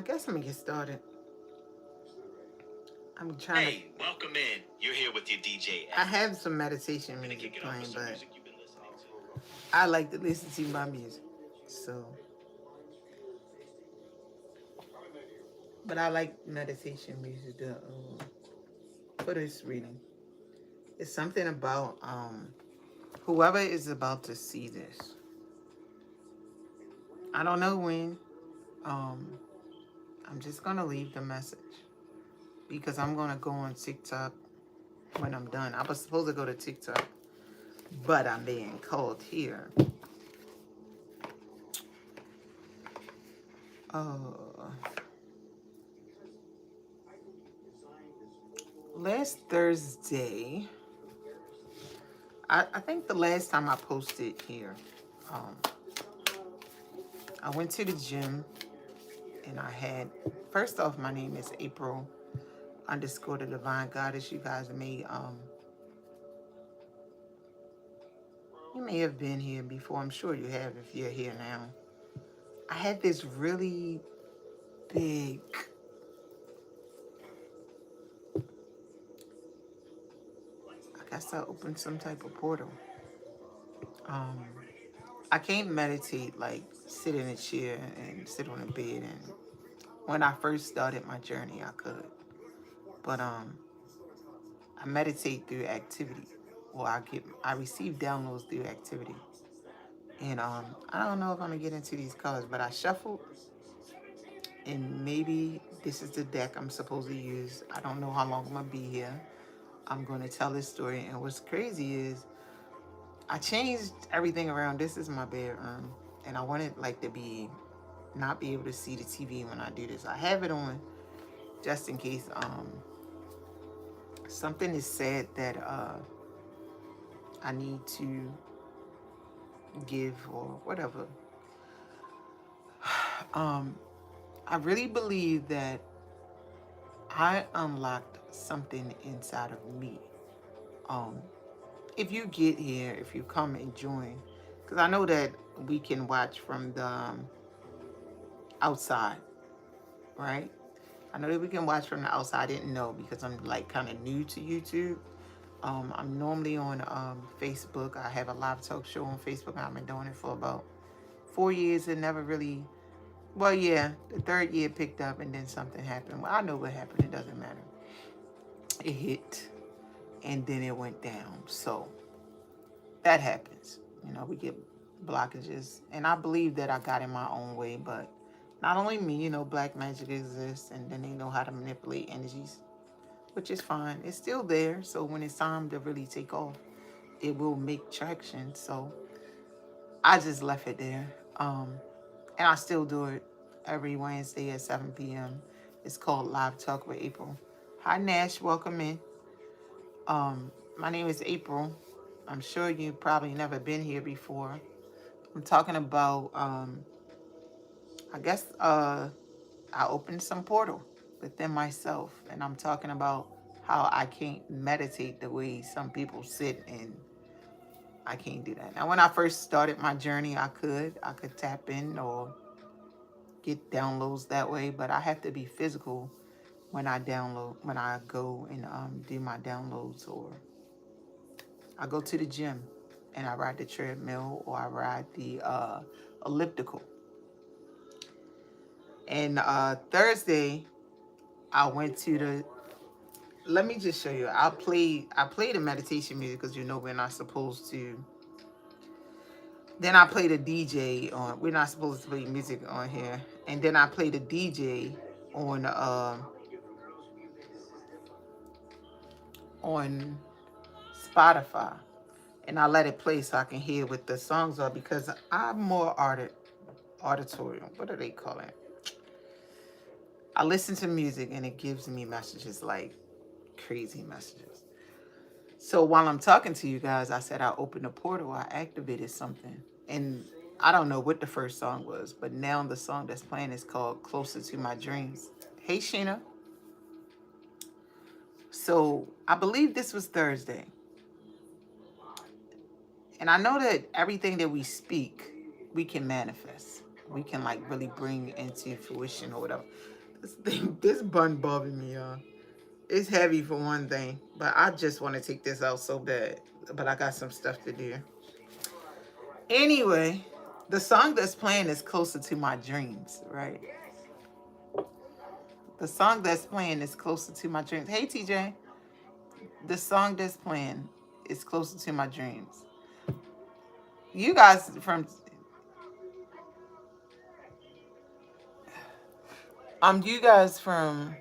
I guess I'm gonna get started. I'm trying to. Hey, welcome in. You're here with your DJ. I have some meditation I'm gonna music kick it off with playing, some but music you've been listening to. I like to listen to my music. So, but I like meditation music for this reading. It's something about whoever is about to see this. I don't know when. Um, I'm just gonna leave the message because I'm gonna go on TikTok when I'm done. I was supposed to go to TikTok, but I'm being called here. Uh, last Thursday, I think the last time I posted here, um, I went to the gym and I had, first off, my name is April underscore the Divine Goddess. You may have been here before. I'm sure you have if you're here now. I had this really big, I guess I opened some type of portal. Um, I can't meditate like sit in a chair and sit on a bed. And when I first started my journey, I could, but I meditate through activity, or I receive downloads through activity. And I don't know if I'm gonna get into these colors, but I shuffled, and maybe this is the deck I'm supposed to use. I don't know how long I'm gonna be here. I'm gonna tell this story, and what's crazy is I changed everything around. This is my bedroom, and I wanted like to be not be able to see the TV when I do this. I have it on just in case something is said that I need to give or whatever. Um, I really believe that I unlocked something inside of me. Um, if you get here, if you come and join, because I know that we can watch from the outside, right? I know that we can watch from the outside. I didn't know because I'm like kind of new to YouTube. I'm normally on Facebook. I have a live talk show on Facebook. I've been doing it for about 4 years and never really. Well, yeah, the third year picked up and then something happened. Well, I know what happened. It doesn't matter. It hit and then it went down. So that happens. You know, we get blockages. And I believe that I got in my own way. But not only me, you know, black magic exists and then they know how to manipulate energies, which is fine. It's still there. So when it's time to really take off, it will make traction. So I just left it there. And I still do it every Wednesday at 7 p.m. It's called Live Talk with April. Hi, Nash. Welcome in. My name is April. I'm sure you've probably never been here before. I'm talking about, I guess, I opened some portal within myself. And I'm talking about how I can't meditate the way some people sit and I can't do that. Now, when I first started my journey, I could tap in or get downloads that way, but I have to be physical when I go and do my downloads, or I go to the gym and I ride the treadmill or I ride the elliptical. And Thursday, I went to the. Let me just show you. I play the meditation music because you know we're not supposed to. Then I play the DJ on. We're not supposed to play music on here. And then I play the DJ on Spotify, and I let it play so I can hear what the songs are because I'm more auditorial. What do they call it? I listen to music and it gives me messages like crazy messages. So while I'm talking to you guys, I said I opened a portal, I activated something. And I don't know what the first song was, but now the song that's playing is called Closer to My Dreams. Hey, Sheena. So I believe this was Thursday. And I know that everything that we speak, we can manifest, we can like really bring into fruition or whatever. This bun bothered me, y'all. It's heavy for one thing, but I just want to take this out so bad. But I got some stuff to do. Anyway, the song that's playing is Closer to My Dreams, right? The song that's playing is Closer to My Dreams. Hey, TJ. The song that's playing is Closer to My Dreams. You guys from you guys from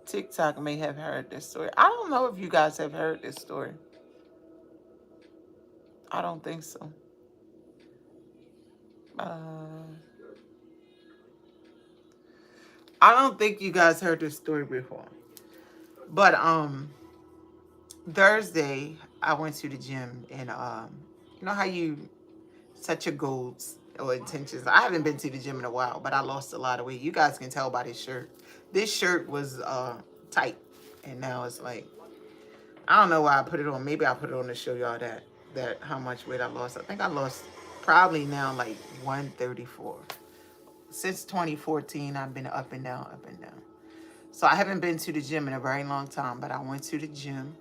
TikTok may have heard this story. I don't know if you guys have heard this story. I don't think so. I don't think you guys heard this story before. But Thursday I went to the gym and you know how you set your goals or intentions. I haven't been to the gym in a while, but I lost a lot of weight. You guys can tell by this shirt. This shirt was tight, and now it's like, I don't know why I put it on. Maybe I put it on to show y'all that how much weight I lost. I think I lost probably now like 134. Since 2014, I've been up and down, up and down. So I haven't been to the gym in a very long time, but I went to the gym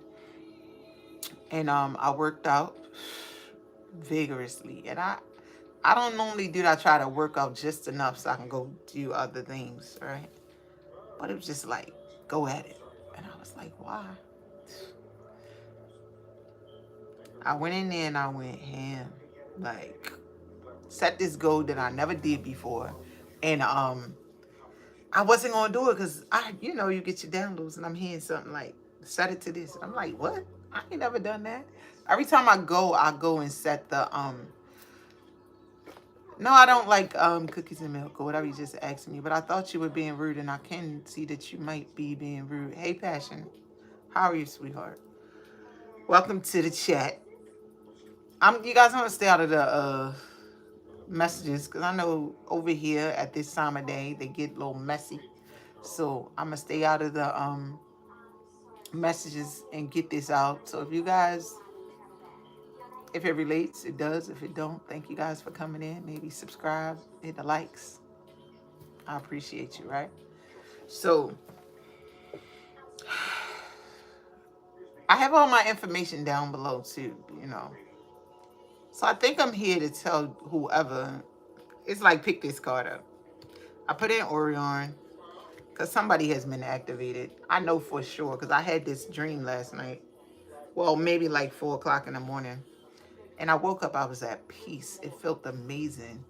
and I worked out vigorously. And I don't normally do that. I try to work out just enough so I can go do other things, right? But it was just like, go at it. And I was like, why? I went in there and I went ham. Like, set this goal that I never did before. And I wasn't gonna do it because you get your downloads and I'm hearing something like, set it to this. And I'm like, what? I ain't never done that. Every time I go and set the no, I don't like cookies and milk or whatever you just asked me, but I thought you were being rude and I can see that you might be being rude. Hey Passion, how are you, sweetheart? Welcome to the chat. You guys want to stay out of the messages because I know over here at this time of day they get a little messy. So I'm gonna stay out of the messages and get this out. So if you guys, if it relates, it does. If it don't, thank you guys for coming in. Maybe subscribe, hit the likes. I appreciate you, right? So I have all my information down below too, So I think I'm here to tell whoever, it's like pick this card up. I put in Orion because somebody has been activated. I know for sure because I had this dream last night. Well, maybe like 4 o'clock in the morning. And I woke up, I was at peace. It felt amazing.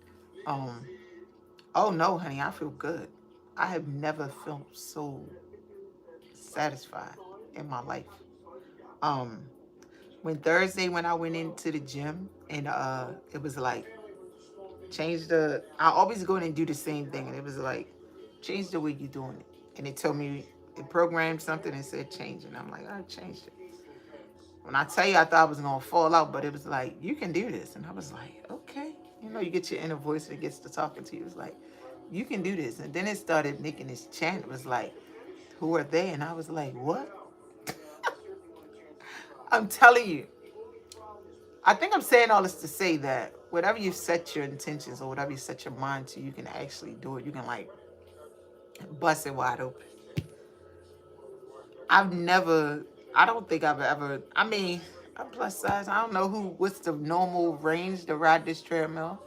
Oh no, honey, I feel good. I have never felt so satisfied in my life. When I went into the gym and it was like, I always go in and do the same thing. And it was like, change the way you're doing it. And it told me, it programmed something and said change. And I'm like, I changed it. When I tell you, I thought I was going to fall out, but it was like, you can do this. And I was like, okay. You get your inner voice that gets to talking to you. It's like, you can do this. And then it started making this chant. It was like, who are they? And I was like, what? I'm telling you. I think I'm saying all this to say that whatever you set your intentions or whatever you set your mind to, you can actually do it. You can like bust it wide open. I don't think I've ever, I'm plus size. I don't know what's the normal range to ride this treadmill.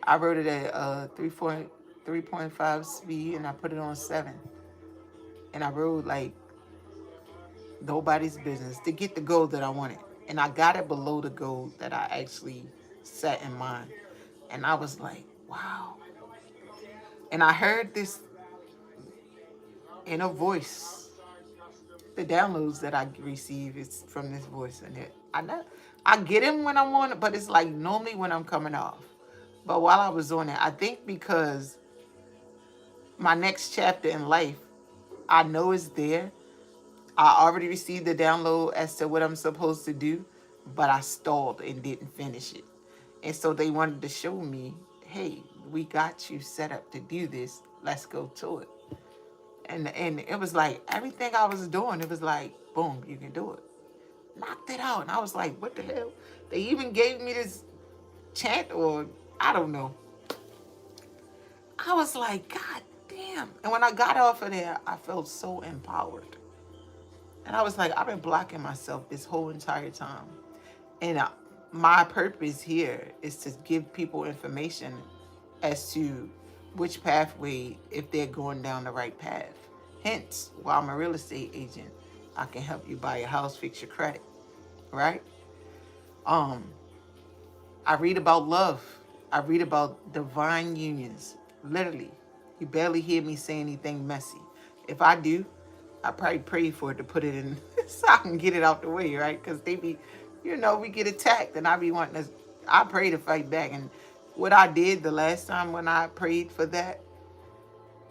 I rode it at 3.5 speed and I put it on 7. And I rode like nobody's business to get the goal that I wanted. And I got it below the goal that I actually set in mind. And I was like, wow. And I heard this inner voice. The downloads that I receive is from this voice. And I get him when I'm on it, but it's like normally when I'm coming off. But while I was on it, I think because my next chapter in life, I know is there. I already received the download as to what I'm supposed to do, but I stalled and didn't finish it. And so they wanted to show me, hey, we got you set up to do this. Let's go to it. And it was like everything I was doing, it was like, boom, you can do it. Knocked it out. And I was like, what the hell? They even gave me this chant or I don't know. I was like, God damn. And when I got off of there, I felt so empowered. And I was like, I've been blocking myself this whole entire time. And my purpose here is to give people information as to which pathway, if they're going down the right path. Hence, while I'm a real estate agent, I can help you buy a house, fix your credit, right? Um, I read about love. I read about divine unions. Literally, you barely hear me say anything messy. If I do, I probably pray for it to put it in so I can get it out the way, right? Because they be, we get attacked and I be wanting to, I pray to fight back. And what I did the last time when I prayed for that,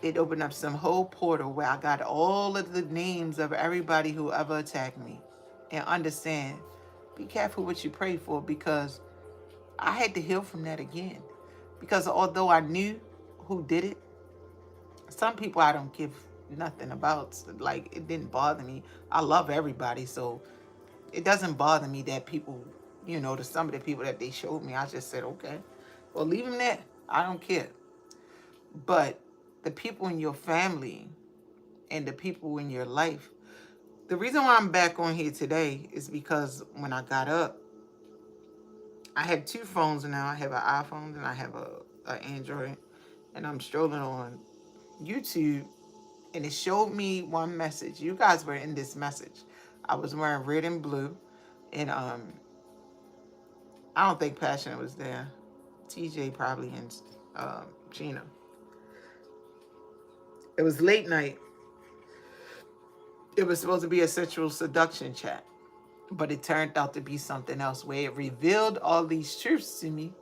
it opened up some whole portal where I got all of the names of everybody who ever attacked me. And understand, be careful what you pray for, because I had to heal from that again. Because although I knew who did it, some people I don't give nothing about. Like, it didn't bother me. I love everybody, so it doesn't bother me that people, to some of the people that they showed me, I just said, okay, well, leave them there. I don't care. But the people in your family and the people in your life, the reason why I'm back on here today is because when I got up, I have two phones now. I have an iPhone and I have a Android. And I'm strolling on YouTube, and it showed me one message. You guys were in this message. I was wearing red and blue, and I don't think Passion was there. TJ probably, and Gina. It was late night. It was supposed to be a sexual seduction chat, but it turned out to be something else where it revealed all these truths to me.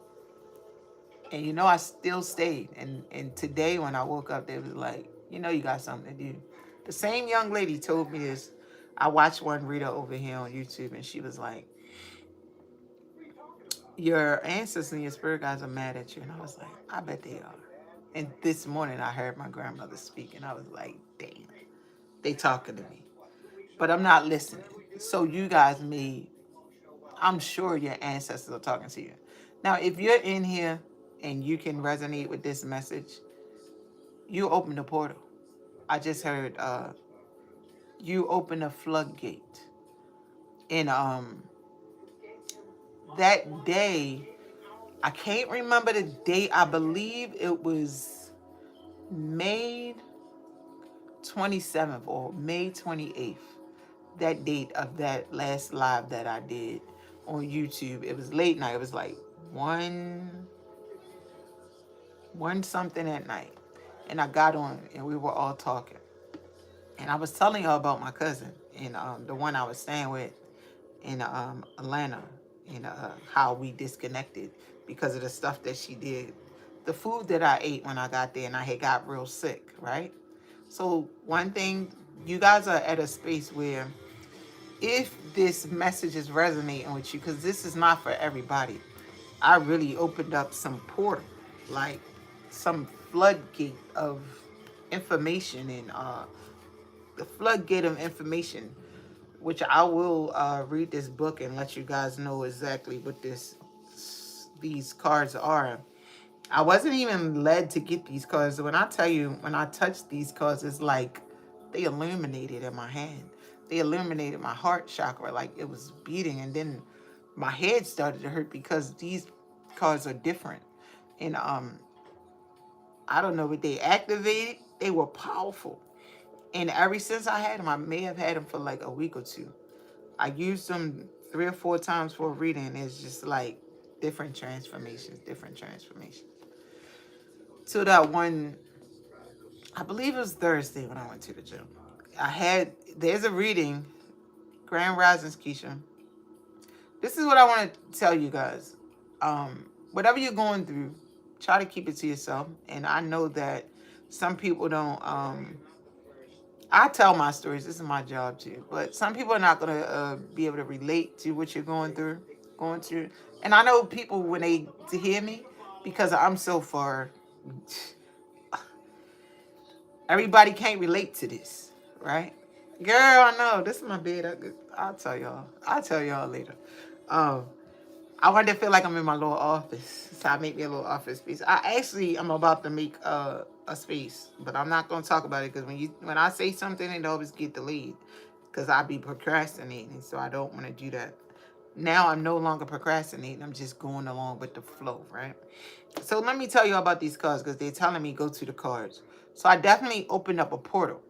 And I still stayed. And today when I woke up, they was like, you got something to do. The same young lady told me this. I watched one reader over here on YouTube, and she was like, your ancestors and your spirit guides are mad at you. And I was like, I bet they are. And this morning I heard my grandmother speak, and I was like, damn, they talking to me. But I'm not listening. So you guys I'm sure your ancestors are talking to you. Now, if you're in here and you can resonate with this message, you open the portal. I just heard you open a floodgate. And that day, I can't remember the date. I believe it was May 27th or May 28th. That date of that last live that I did on YouTube. It was late night. It was like one something at night. And I got on and we were all talking. And I was telling y'all about my cousin and the one I was staying with in Atlanta, and how we disconnected because of the stuff that she did. The food that I ate when I got there, and I had got real sick, right? So one thing, you guys are at a space where if this message is resonating with you, because this is not for everybody, I really opened up some portal, like some floodgate of information, and the floodgate of information, which I will read this book and let you guys know exactly what these cards are. I wasn't even led to get these cards. When I tell you, when I touched these cards, it's like they illuminated in my hand. They illuminated my heart chakra, like it was beating, and then my head started to hurt because these cards are different. And I don't know what they activated. They were powerful. And ever since I had them, I may have had them for like a week or two. I used them 3 or 4 times for a reading. It's just like different transformations. To that one, I believe it was Thursday when I went to the gym. There's a reading, Grand Risings, Keisha. This is what I want to tell you guys. Whatever you're going through, try to keep it to yourself. And I know that some people don't, I tell my stories. This is my job too. But some people are not going to be able to relate to what you're going through. And I know people, when they to hear me, because I'm so far, everybody can't relate to this, right? Girl, I know. This is my bed. I'll tell y'all. I'll tell y'all later. I want to feel like I'm in my little office. So I make me a little office space. I'm about to make a space, but I'm not gonna talk about it because when I say something, it always get delayed because I be procrastinating. So I don't want to do that. Now I'm no longer procrastinating. I'm just going along with the flow, right? So let me tell you about these cards because they're telling me go to the cards. So I definitely opened up a portal.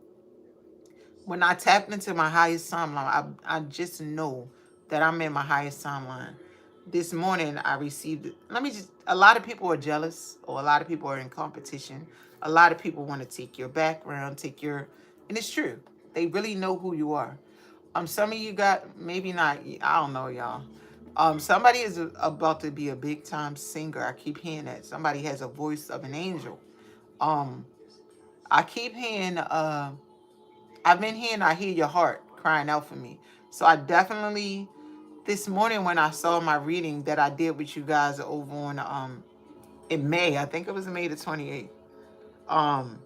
When I tapped into my highest timeline, I just know that I'm in my highest timeline. This morning I received it. A lot of people are jealous or a lot of people are in competition. A lot of people want to take your background, and it's true. They really know who you are. Some of you got, maybe not, I don't know, y'all. Somebody is about to be a big time singer. I keep hearing that. Somebody has a voice of an angel. Um, I keep hearing, I've been hearing, I hear your heart crying out for me. So I definitely, this morning when I saw my reading that I did with you guys over on, in May, I think it was May the 28th. Um,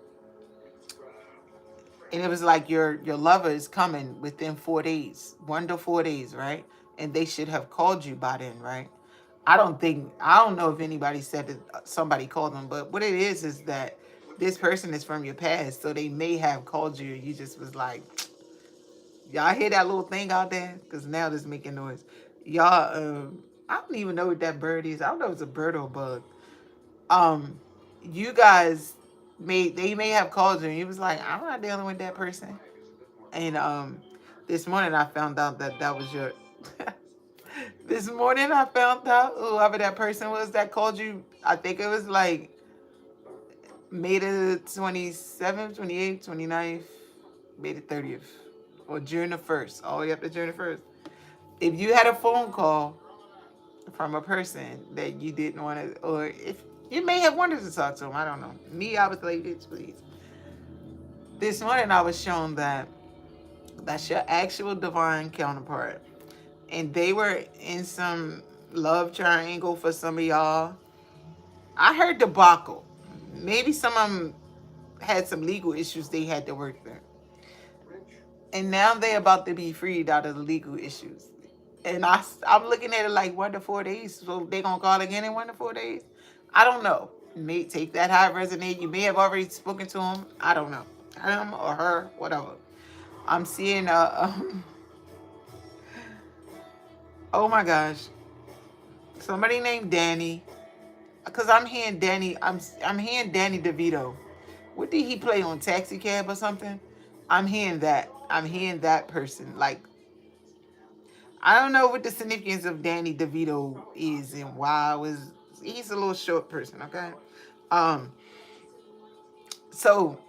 and it was like your lover is coming within 4 days, 1 to 4 days, right? And they should have called you by then, right? I don't know if anybody said that somebody called them, but what it is that this person is from your past, so they may have called you. You just was like, y'all hear that little thing out there? Because now it's making noise. Y'all, I don't even know what that bird is. I don't know if it's a bird or a bug. Um, you guys they may have called you and you was like, I'm not dealing with that person. And this morning I found out that was your this morning I found out whoever that person was that called you. I think it was like May the 27th, 28th, 29th, May the 30th, or June the 1st, all the way up to June the 1st. If you had a phone call from a person that you didn't want to, or if you may have wanted to talk to them, I don't know. Me, I was like, bitch, please. This morning I was shown that that's your actual divine counterpart. And they were in some love triangle for some of y'all. I heard debacle. Maybe some of them had some legal issues they had to work through. And now they're about to be freed out of the legal issues. And I'm looking at it like 1 to 4 days. So they going to call again in 1 to 4 days? I don't know. You may take that how it resonate. You may have already spoken to him. I don't know. Him or her, whatever. I'm seeing, oh my gosh. Somebody named Danny. Because I'm hearing Danny, I'm hearing Danny DeVito. What did he play on Taxi Cab or something? I'm hearing that. I'm hearing that person. Like, I don't know what the significance of Danny DeVito is and why he's a little short person, okay? So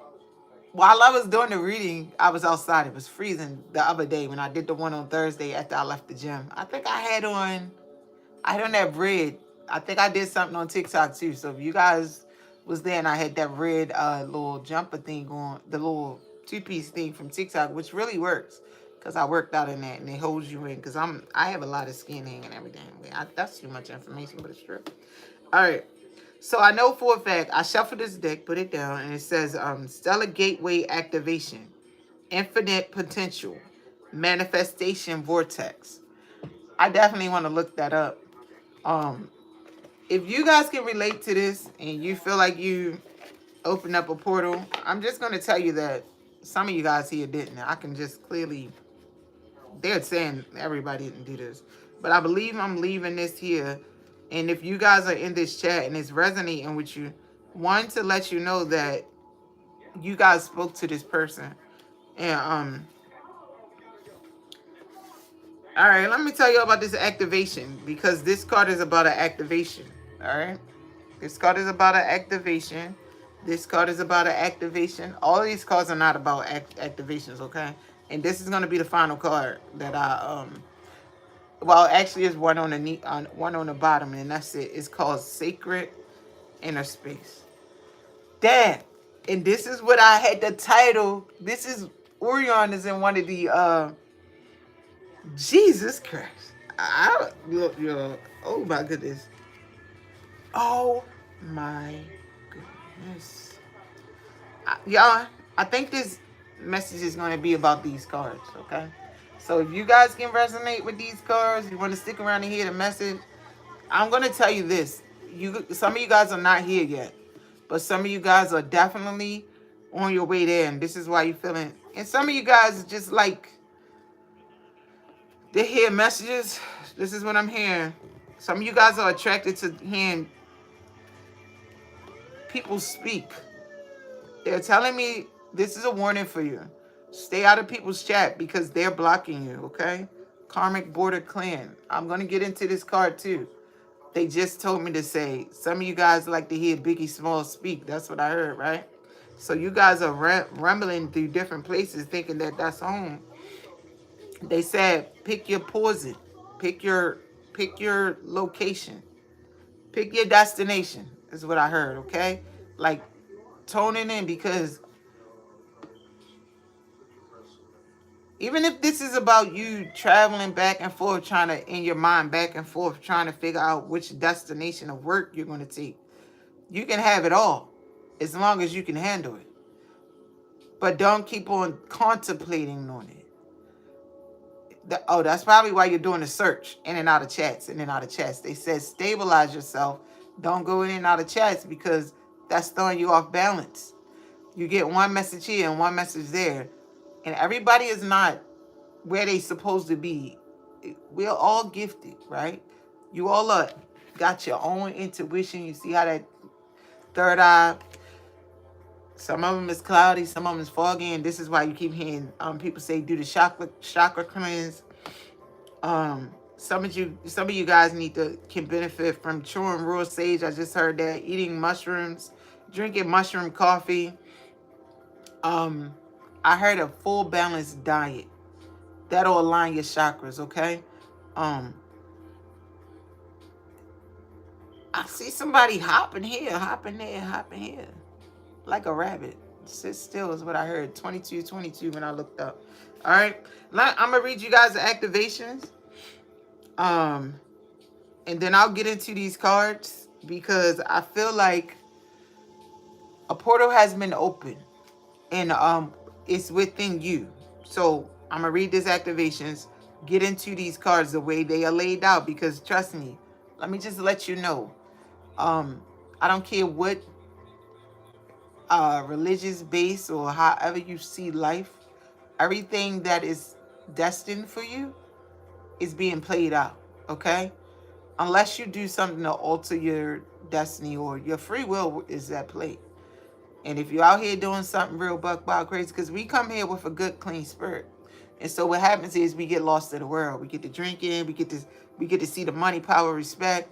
while I was doing the reading, I was outside. It was freezing the other day when I did the one on Thursday after I left the gym. I think I had on that red. I think I did something on TikTok too. So if you guys was there and I had that red little jumper thing on, the little two-piece thing from TikTok, which really works because I worked out in that and it holds you in because I have a lot of skinning and everything. That's too much information, but it's true. All right. So I know for a fact, I shuffled this deck, put it down, and it says Stellar Gateway Activation, Infinite Potential, Manifestation Vortex. I definitely want to look that up. If you guys can relate to this and you feel like you opened up a portal, I'm just going to tell you that some of you guys here didn't. I can just clearly, they're saying everybody didn't do this. But I believe I'm leaving this here. And if you guys are in this chat and it's resonating with you, one, to let you know that you guys spoke to this person. And all right, let me tell you about this activation because this card is about an activation. All right, this card is about an activation. This card is about an activation. All of these cards are not about activations, okay? And this is going to be the final card that well, actually, there's one on the bottom, and that's it. It's called Sacred Inner Space. Damn. And this is what I had the title. This is Orion is in one of the Jesus Christ. Oh my goodness. Oh my goodness. Y'all, I think this message is going to be about these cards, okay? So if you guys can resonate with these cards, you want to stick around and hear the message, I'm gonna tell you this. Some of you guys are not here yet, but some of you guys are definitely on your way there, and this is why you're feeling. And some of you guys just like they hear messages. This is what I'm hearing. Some of you guys are attracted to hearing people speak. They're telling me this is a warning for you. Stay out of people's chat because they're blocking you, okay? Karmic Border Clan. I'm going to get into this card too. They just told me to say, some of you guys like to hear Biggie Smalls speak. That's what I heard, right? So you guys are rumbling through different places thinking that that's home. They said, pick your poison. Pick your location. Pick your destination is what I heard, okay? Like, tone it in because even if this is about you traveling back and forth, trying to, in your mind, back and forth, trying to figure out which destination of work you're going to take, you can have it all as long as you can handle it. But don't keep on contemplating on it. That's probably why you're doing a search in and out of chats, in and out of chats. They said stabilize yourself. Don't go in and out of chats because that's throwing you off balance. You get one message here and one message there. And everybody is not where they supposed to be. We're all gifted, right? You all are got your own intuition. You see how that third eye, some of them is cloudy, some of them is foggy, and this is why you keep hearing people say do the chakra cleanse. Some of you guys can benefit from chewing raw sage. I just heard that. Eating mushrooms, drinking mushroom coffee. I heard a full balanced diet. That'll align your chakras, okay? I see somebody hopping here, hopping there, hopping here. Like a rabbit. Sit still is what I heard. 22 when I looked up. All right. I'm going to read you guys the activations. And then I'll get into these cards because I feel like a portal has been opened and it's within you. So I'm going to read these activations, get into these cards the way they are laid out because trust me, let me just let you know. I don't care what religious base or however you see life, everything that is destined for you is being played out, okay? Unless you do something to alter your destiny or your free will is at play. And if you're out here doing something real buck wild crazy, because we come here with a good, clean spirit. And so what happens is we get lost in the world. We get to drinking, we get to see the money, power, respect,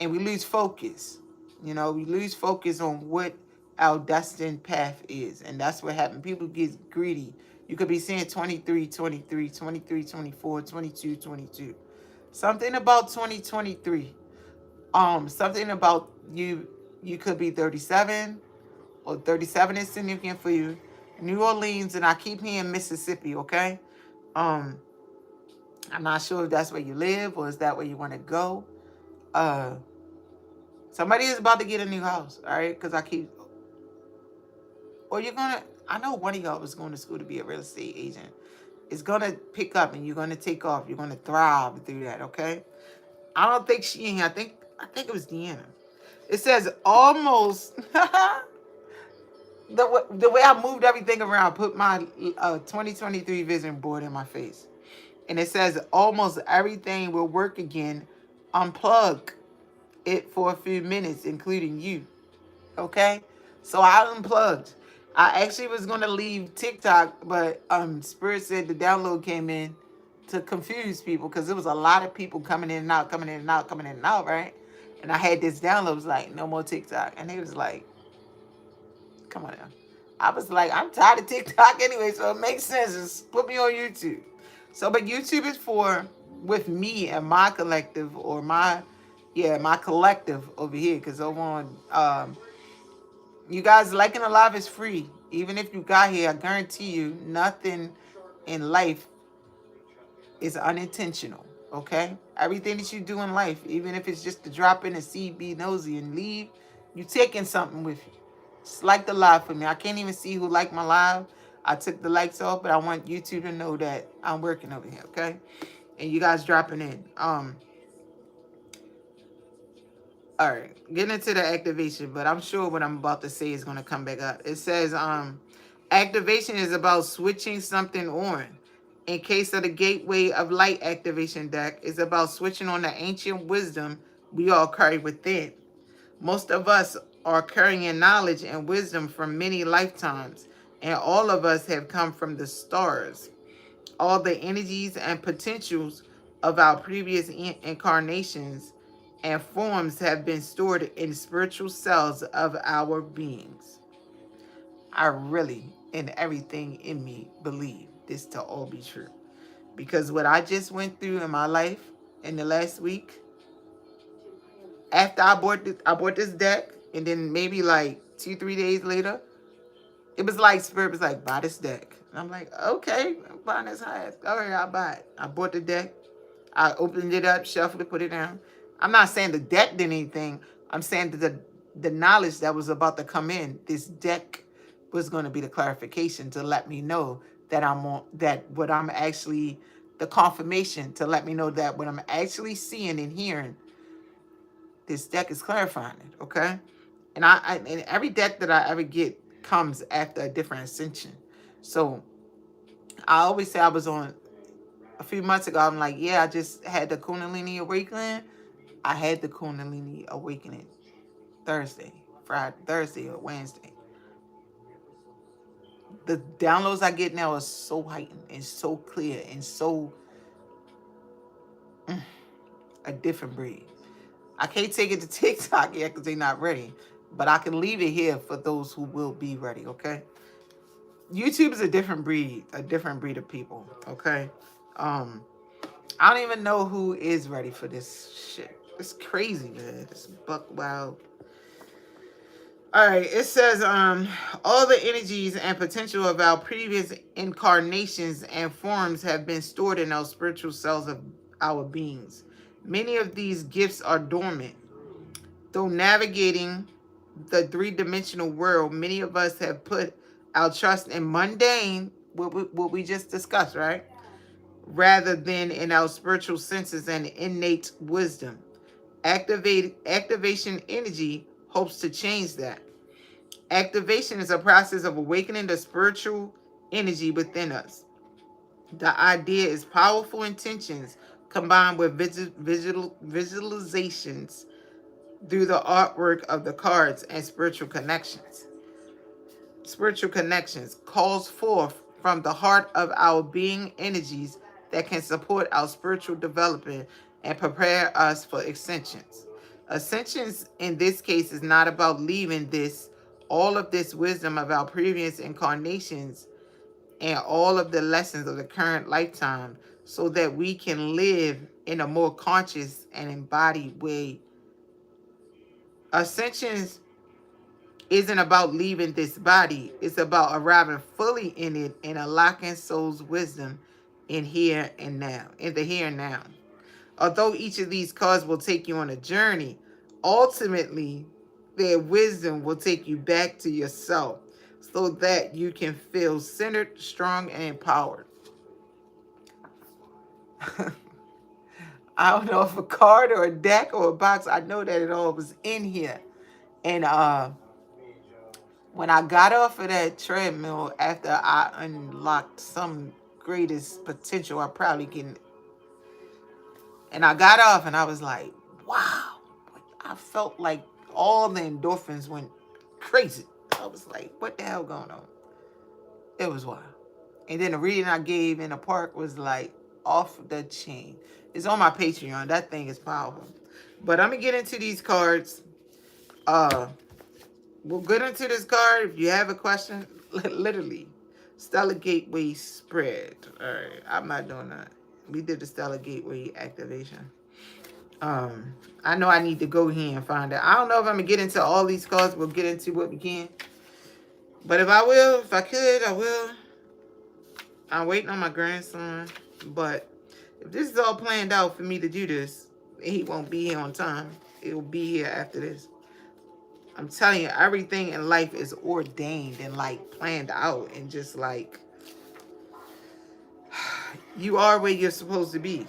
and we lose focus. You know, we lose focus on what our destined path is. And that's what happened. People get greedy. You could be seeing 23, 23, 23, 24, 22, 22. Something about 2023. Something about you could be 37 or 37 is significant for you. New Orleans, and I keep hearing Mississippi, okay? I'm not sure if that's where you live or is that where you want to go. Somebody is about to get a new house, all right? Because I know one of y'all was going to school to be a real estate agent. It's going to pick up and you're going to take off. You're going to thrive through that, okay? I don't think she in here. I think it was Deanna. It says almost... The way I moved everything around, put my 2023 vision board in my face. And it says almost everything will work again. Unplug it for a few minutes, including you. Okay? So I unplugged. I actually was going to leave TikTok, but Spirit said the download came in to confuse people because there was a lot of people coming in and out, coming in and out, coming in and out, right? And I had this download, it was like, no more TikTok. And they was like, come on now. I was like, I'm tired of TikTok anyway, so it makes sense. Just put me on YouTube. So, but YouTube is for with me and my collective or my collective over here. Because over on, you guys liking alive is free. Even if you got here, I guarantee you nothing in life is unintentional. Okay? Everything that you do in life, even if it's just to drop in a seed, be nosy and leave, you taking something with you. Just like the live for me. I can't even see who liked my live. I took the likes off, but I want YouTube to know that I'm working over here, okay? And you guys dropping in. All right, getting into the activation, but I'm sure what I'm about to say is going to come back up. It says, activation is about switching something on. In case of the gateway of light activation deck, is about switching on the ancient wisdom we all carry within. Most of us are carrying knowledge and wisdom from many lifetimes, and all of us have come from the stars. All the energies and potentials of our previous incarnations and forms have been stored in spiritual cells of our beings. I really, in everything in me, believe this to all be true. Because what I just went through in my life in the last week, after I bought this deck, and then maybe like 2, 3 days later, it was like Spirit was like, buy this deck. And I'm like, okay, I'm buying this highest. All right, I'll buy it. I bought the deck. I opened it up, shuffled it, put it down. I'm not saying the deck did anything. I'm saying that the knowledge that was about to come in, this deck was going to be the clarification to let me know that I'm on, that what I'm actually, the confirmation to let me know that what I'm actually seeing and hearing, this deck is clarifying it, okay? And every deck that I ever get comes after a different ascension. So I always say I was on a few months ago. I'm like, yeah, I just had the Kundalini awakening. I had the Kundalini awakening Thursday or Wednesday. The downloads I get now are so heightened and so clear and so a different breed. I can't take it to TikTok yet because they're not ready, but I can leave it here for those who will be ready, okay? YouTube is a different breed of people, okay? I don't even know who is ready for this shit. It's crazy, man. It's buck wild. All right, it says, all the energies and potential of our previous incarnations and forms have been stored in our spiritual cells of our beings. Many of these gifts are dormant. Though navigating the three-dimensional world, many of us have put our trust in mundane, what we just discussed, right? Rather than in our spiritual senses and innate wisdom. Activation energy hopes to change that. Activation is a process of awakening the spiritual energy within us. The idea is powerful intentions combined with visualizations through the artwork of the cards and spiritual connections. Spiritual connections calls forth from the heart of our being energies that can support our spiritual development and prepare us for ascensions. Ascensions in this case is not about leaving all of this wisdom of our previous incarnations and all of the lessons of the current lifetime so that we can live in a more conscious and embodied way. Ascensions isn't about leaving this body. It's about arriving fully in it and unlocking soul's wisdom in here and now, in the here and now. Although each of these cards will take you on a journey, ultimately their wisdom will take you back to yourself so that you can feel centered, strong, and empowered. I don't know if a card or a deck or a box. I know that it all was in here. And when I got off of that treadmill after I unlocked some greatest potential I probably can, and I got off and I was like, wow. I felt like all the endorphins went crazy. I was like, what the hell going on? It was wild. And then the reading I gave in the park was like off the chain. It's on my Patreon. That thing is powerful. But I'm going to get into these cards. We'll get into this card. If you have a question, literally, Stellar Gateway spread. All right, I'm not doing that. We did the Stellar Gateway activation. I know I need to go here and find out. I don't know if I'm going to get into all these cards. We'll get into what we can. But if I could, I will. I'm waiting on my grandson. But if this is all planned out for me to do this, he won't be here on time. He'll be here after this. I'm telling you, everything in life is ordained and like planned out and just like you are where you're supposed to be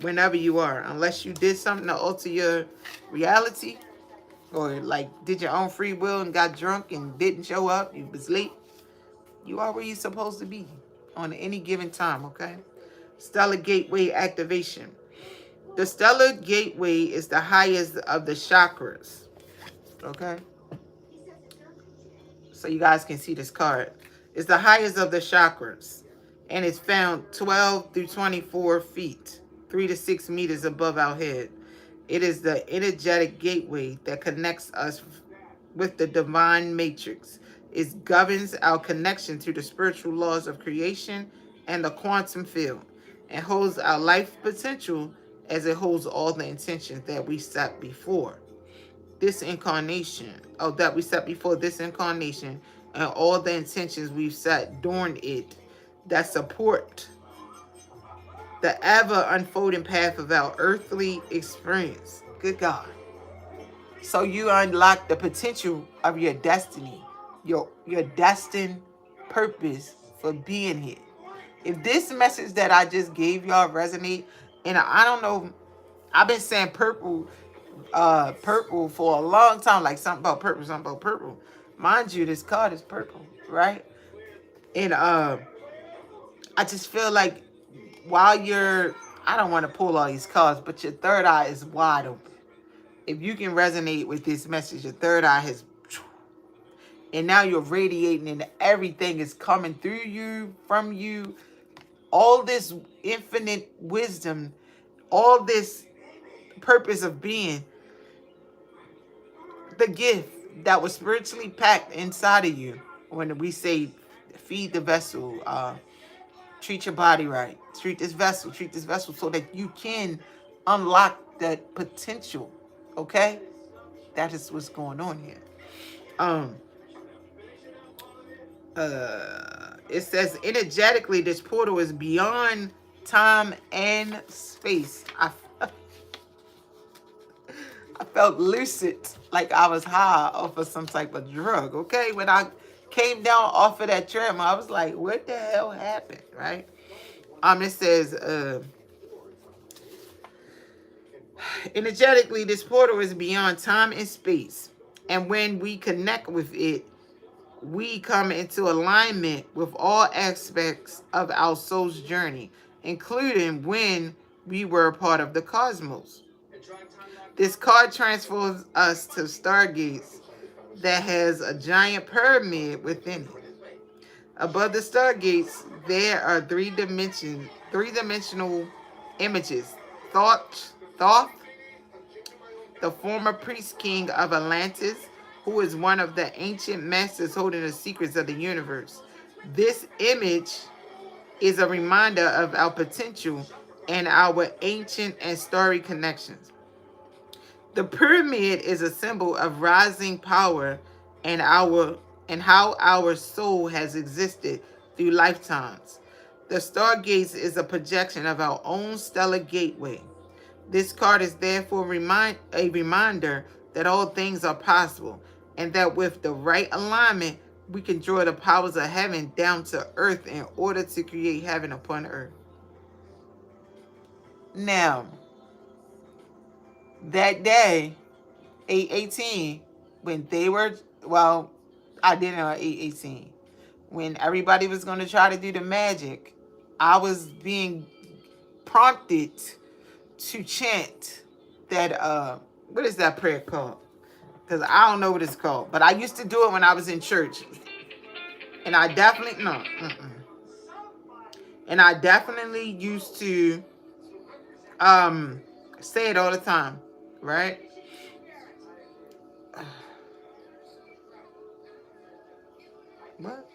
whenever you are. Unless you did something to alter your reality, or like did your own free will and got drunk and didn't show up, you was late, you are where you're supposed to be on any given time, okay? Stellar gateway activation. The stellar gateway is the highest of the chakras, okay? So you guys can see this card. It's the highest of the chakras, and it's found 12 through 24 feet, 3 to 6 meters above our head. It is the energetic gateway that connects us with the divine matrix. It governs our connection to the spiritual laws of creation and the quantum field, and holds our life potential as it holds all the intentions that we set before this incarnation, that we set before this incarnation, and all the intentions we've set during it that support the ever unfolding path of our earthly experience. Good God. So you unlock the potential of your destiny, your destined purpose for being here. If this message that I just gave y'all resonate, and I don't know, I've been saying purple for a long time, like something about purple, something about purple. Mind you, this card is purple, right? And I just feel like while you're, I don't want to pull all these cards, but your third eye is wide open. If you can resonate with this message, your third eye has, and now you're radiating and everything is coming through you, from you, all this infinite wisdom, all this purpose of being, the gift that was spiritually packed inside of you. When we say feed the vessel, treat your body right, treat this vessel so that you can unlock that potential. Okay, that is what's going on here. It says energetically this portal is beyond time and space. I felt lucid, like I was high off of some type of drug, okay? When I came down off of that treadmill, I was like, what the hell happened, right? It says, energetically, this portal is beyond time and space. And when we connect with it, we come into alignment with all aspects of our soul's journey, including when we were a part of the cosmos. This card transfers us to stargates that has a giant pyramid within it. Above the stargates, there are three-dimensional images. Thoth, the former priest king of Atlantis, who is one of the ancient masters holding the secrets of the universe. This image is a reminder of our potential and our ancient and storied connections. The pyramid is a symbol of rising power and how our soul has existed through lifetimes. The stargates is a projection of our own stellar gateway. This card is therefore a reminder that all things are possible, and that with the right alignment, we can draw the powers of heaven down to earth in order to create heaven upon earth. Now, that day, 8/18, when they were, well, I didn't know 8/18. When everybody was going to try to do the magic, I was being prompted to chant that, what is that prayer called? Because I don't know what it's called. But I used to do it when I was in church. And I definitely, no. And I definitely used to say it all the time. Right? What?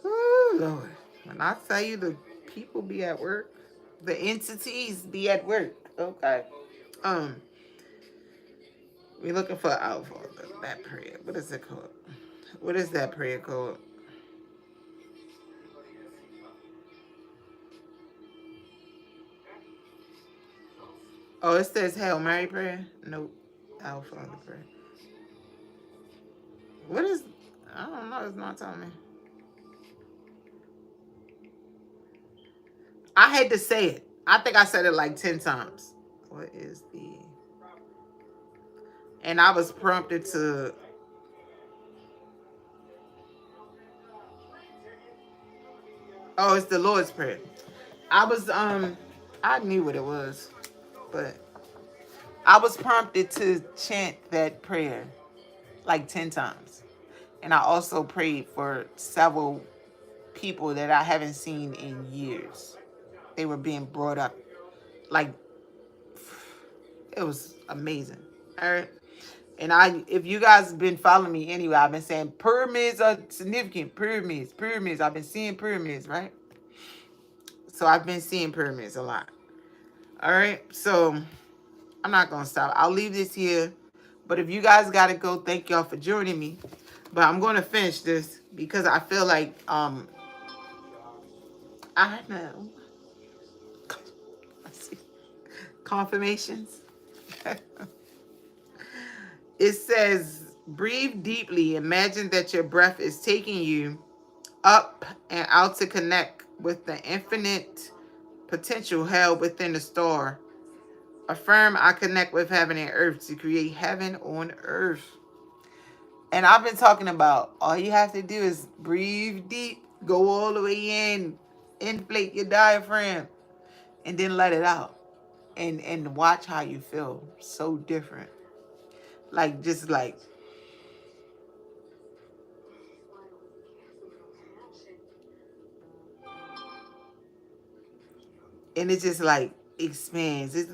Oh Lord. When I tell you the people be at work, the entities be at work. Okay. We're looking for alpha. That prayer. What is it called? What is that prayer called? Oh, it says Hail Mary prayer? Nope. Our Father prayer. What is, I don't know, it's not telling me. I had to say it. I think I said it like 10 times. What is the... And I was prompted to... Oh, it's the Lord's Prayer. I was, I knew what it was, but I was prompted to chant that prayer like 10 times. And I also prayed for several people that I haven't seen in years. They were being brought up. Like, it was amazing. All right. And if you guys have been following me anyway, I've been saying pyramids are significant. Pyramids. I've been seeing pyramids, right? So I've been seeing pyramids a lot. All right. So I'm not going to stop. I'll leave this here. But if you guys got to go, thank y'all for joining me. But I'm going to finish this because I feel like, I know. Let's see. Confirmations. It says, breathe deeply. Imagine that your breath is taking you up and out to connect with the infinite potential held within the star. Affirm, I connect with heaven and earth to create heaven on earth. And I've been talking about all you have to do is breathe deep, go all the way in, inflate your diaphragm, and then let it out. And watch how you feel. So different. Like, just like, and it just like expands. It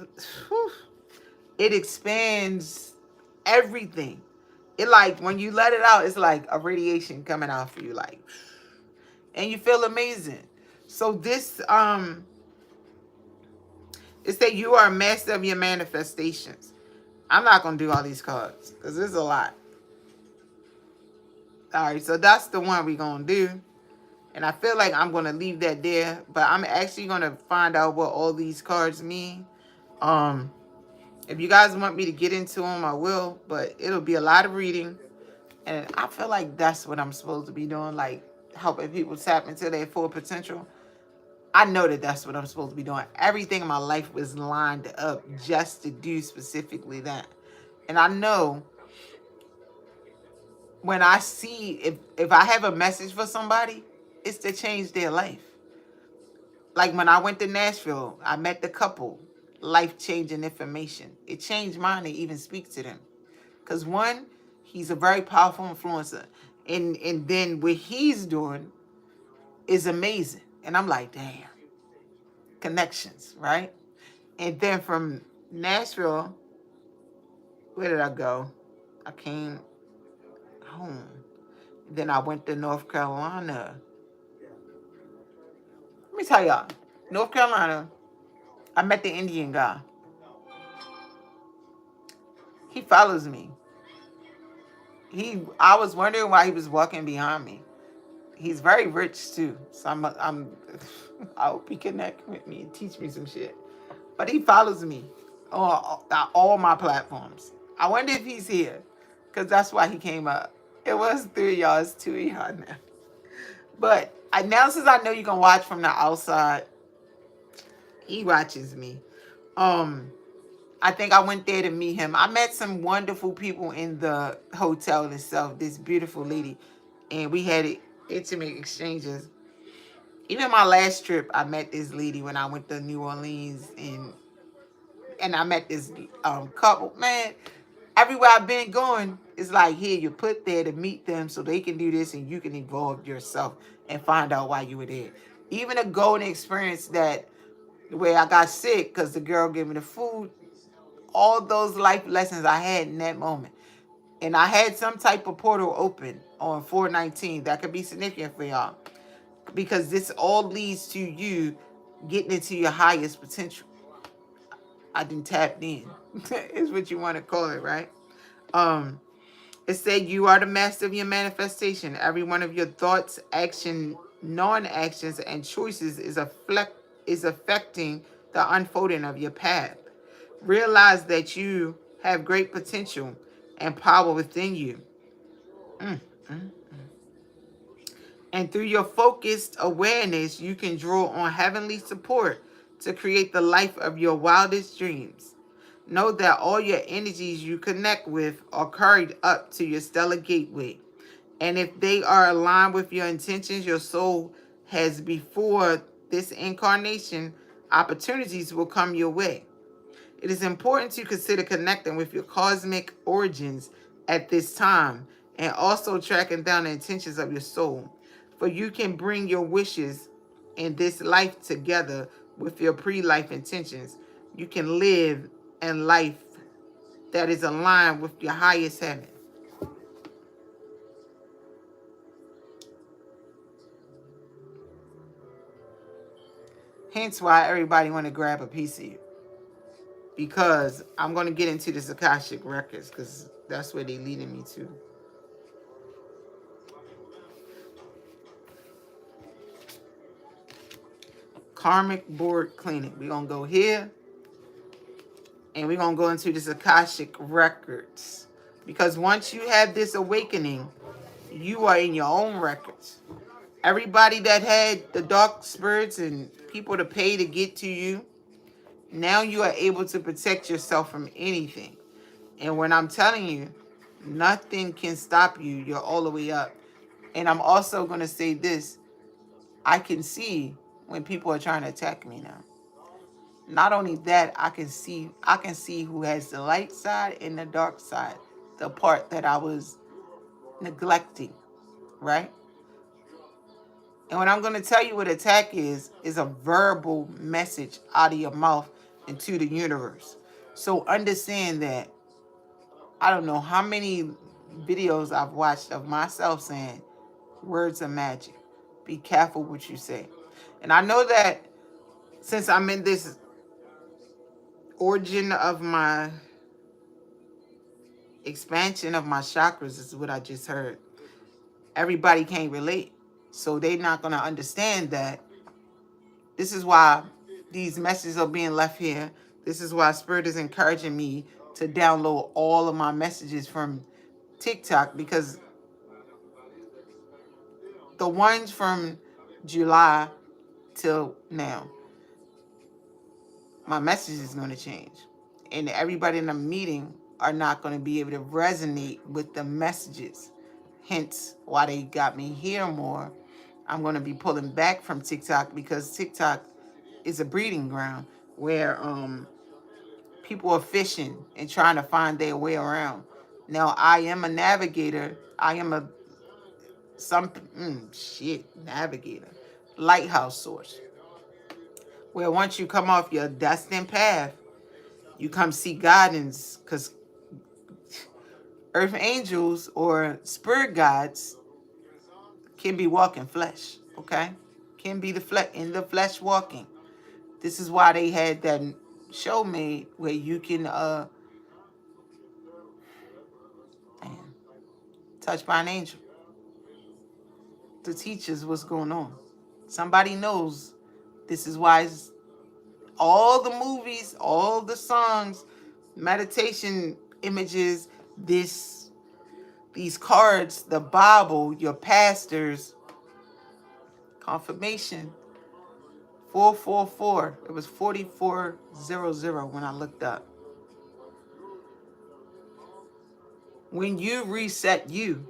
expands everything. It like, when you let it out, it's like a radiation coming out for you, like, and you feel amazing. So this, it said you are a master of your manifestations. I'm not going to do all these cards because there's a lot. All right, so that's the one we're going to do. And I feel like I'm going to leave that there. But I'm actually going to find out what all these cards mean. If you guys want me to get into them, I will. But it'll be a lot of reading. And I feel like that's what I'm supposed to be doing. Like, helping people tap into their full potential. I know that that's what I'm supposed to be doing. Everything in my life was lined up just to do specifically that. And I know when I see, if I have a message for somebody, it's to change their life. Like when I went to Nashville, I met the couple, life-changing information. It changed mine to even speak to them. Because one, he's a very powerful influencer. And then what he's doing is amazing. And I'm like, damn. Connections, right? And then from Nashville, where did I go? I came home. Then I went to North Carolina. Let me tell y'all, North Carolina, I met the Indian guy. He follows me. I was wondering why he was walking behind me. He's very rich too, so I hope he connect with me and teach me some shit. But he follows me on all my platforms. I wonder if he's here, because that's why he came up. It was 3 of y'all, it's 2 of y'all now. But now since I know you can watch from the outside, he watches me. I think I went there to meet him. I met some wonderful people in the hotel itself. This beautiful lady, and we had intimate exchanges. Even my last trip, I met this lady when I went to New Orleans, and I met this couple. Man, everywhere I've been going, it's like, here, you put there to meet them so they can do this and you can evolve yourself and find out why you were there. Even a golden experience that where I got sick because the girl gave me the food, all those life lessons I had in that moment. And I had some type of portal open on 4/19 that could be significant for y'all, because this all leads to you getting into your highest potential. I didn't tap in. Is what you want to call it, right? It said you are the master of your manifestation. Every one of your thoughts, action, non-actions, and choices is affecting the unfolding of your path. Realize that you have great potential and power within you. And through your focused awareness, you can draw on heavenly support to create the life of your wildest dreams. Know that all your energies you connect with are carried up to your stellar gateway. And if they are aligned with your intentions, your soul has before this incarnation, opportunities will come your way. It is important to consider connecting with your cosmic origins at this time and also tracking down the intentions of your soul. For you can bring your wishes in this life together with your pre-life intentions. You can live in life that is aligned with your highest heaven. Hence why everybody want to grab a piece of you. Because I'm going to get into the Akashic records because that's where they're leading me to. Karmic board cleaning. We're going to go here and we're going to go into this Akashic records. Because once you have this awakening, you are in your own records. Everybody that had the dark spirits and people to pay to get to you, now you are able to protect yourself from anything. And when I'm telling you, nothing can stop you. You're all the way up. And I'm also going to say this. I can see when people are trying to attack me now. Not only that, I can see who has the light side and the dark side, the part that I was neglecting, right? And what I'm going to tell you what attack is a verbal message out of your mouth into the universe. So understand that I don't know how many videos I've watched of myself saying words are magic. Be careful what you say. And I know that since I'm in this origin of my expansion of my chakras, is what I just heard. Everybody can't relate. So they're not going to understand that. This is why these messages are being left here. This is why Spirit is encouraging me to download all of my messages from TikTok, because the ones from July till now, my message is going to change. And everybody in the meeting are not going to be able to resonate with the messages. Hence why they got me here more. I'm going to be pulling back from TikTok because TikTok is a breeding ground where people are fishing and trying to find their way around. Now, I am a navigator. I am a navigator. Lighthouse source. Where once you come off your destined path, you come see guidance, because earth angels or spirit guides can be walking flesh, okay? Can be in the flesh walking. This is why they had that show made where you can touched by an angel to teach us what's going on. Somebody knows. This is why all the movies, all the songs, meditation images, these cards, the Bible, your pastors, confirmation, 444. It was 4400 when I looked up. When you reset you,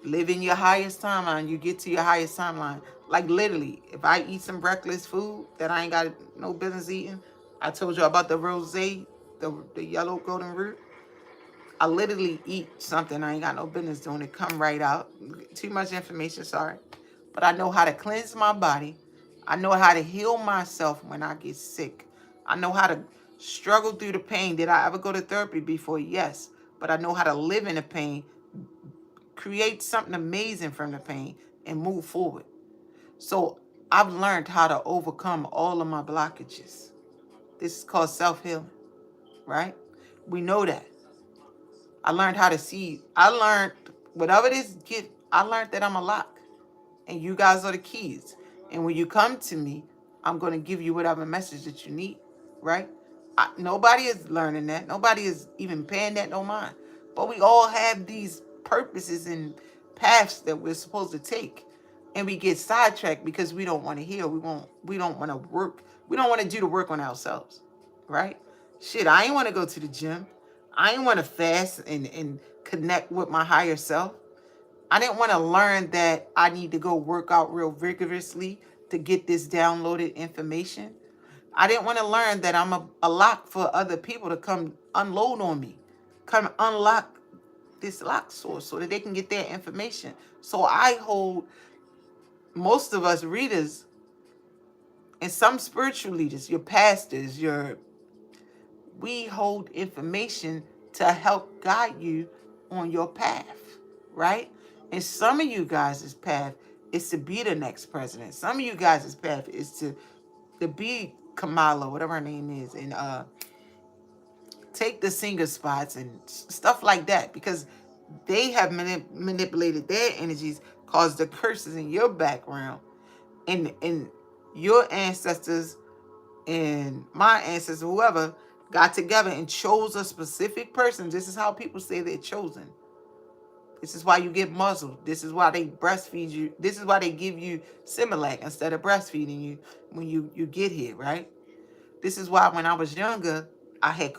live in your highest timeline, you get to your highest timeline. Like literally, if I eat some reckless food that I ain't got no business eating, I told you about the rosé, the yellow golden root. I literally eat something I ain't got no business doing. It come right out. Too much information, sorry. But I know how to cleanse my body. I know how to heal myself when I get sick. I know how to struggle through the pain. Did I ever go to therapy before? Yes. But I know how to live in the pain, create something amazing from the pain, and move forward. So I've learned how to overcome all of my blockages. This is called self-healing, right? We know that. I learned how to see. I learned whatever this gift, I learned that I'm a lock. And you guys are the keys. And when you come to me, I'm going to give you whatever message that you need, right? Nobody is learning that. Nobody is even paying that no mind. But we all have these purposes and paths that we're supposed to take. And we get sidetracked because we don't want to heal. We don't want to work. We don't want to do the work on ourselves. Right? Shit, I ain't want to go to the gym. I ain't want to fast and connect with my higher self. I didn't want to learn that I need to go work out real vigorously to get this downloaded information. I didn't want to learn that I'm a lock for other people to come unload on me, come unlock this lock source so that they can get their information. So I hold most of us readers and some spiritual leaders, your pastors, we hold information to help guide you on your path, right? And some of you guys' path is to be the next president. Some of you guys' path is to be Kamala, whatever her name is, and take the singer spots and stuff like that, because they have manipulated their energies, caused the curses in your background, and your ancestors and my ancestors, whoever, got together and chose a specific person. This is how people say they're chosen. This is why you get muzzled. This is why they breastfeed you. This is why they give you Similac instead of breastfeeding you when you get here, right? This is why when I was younger, I had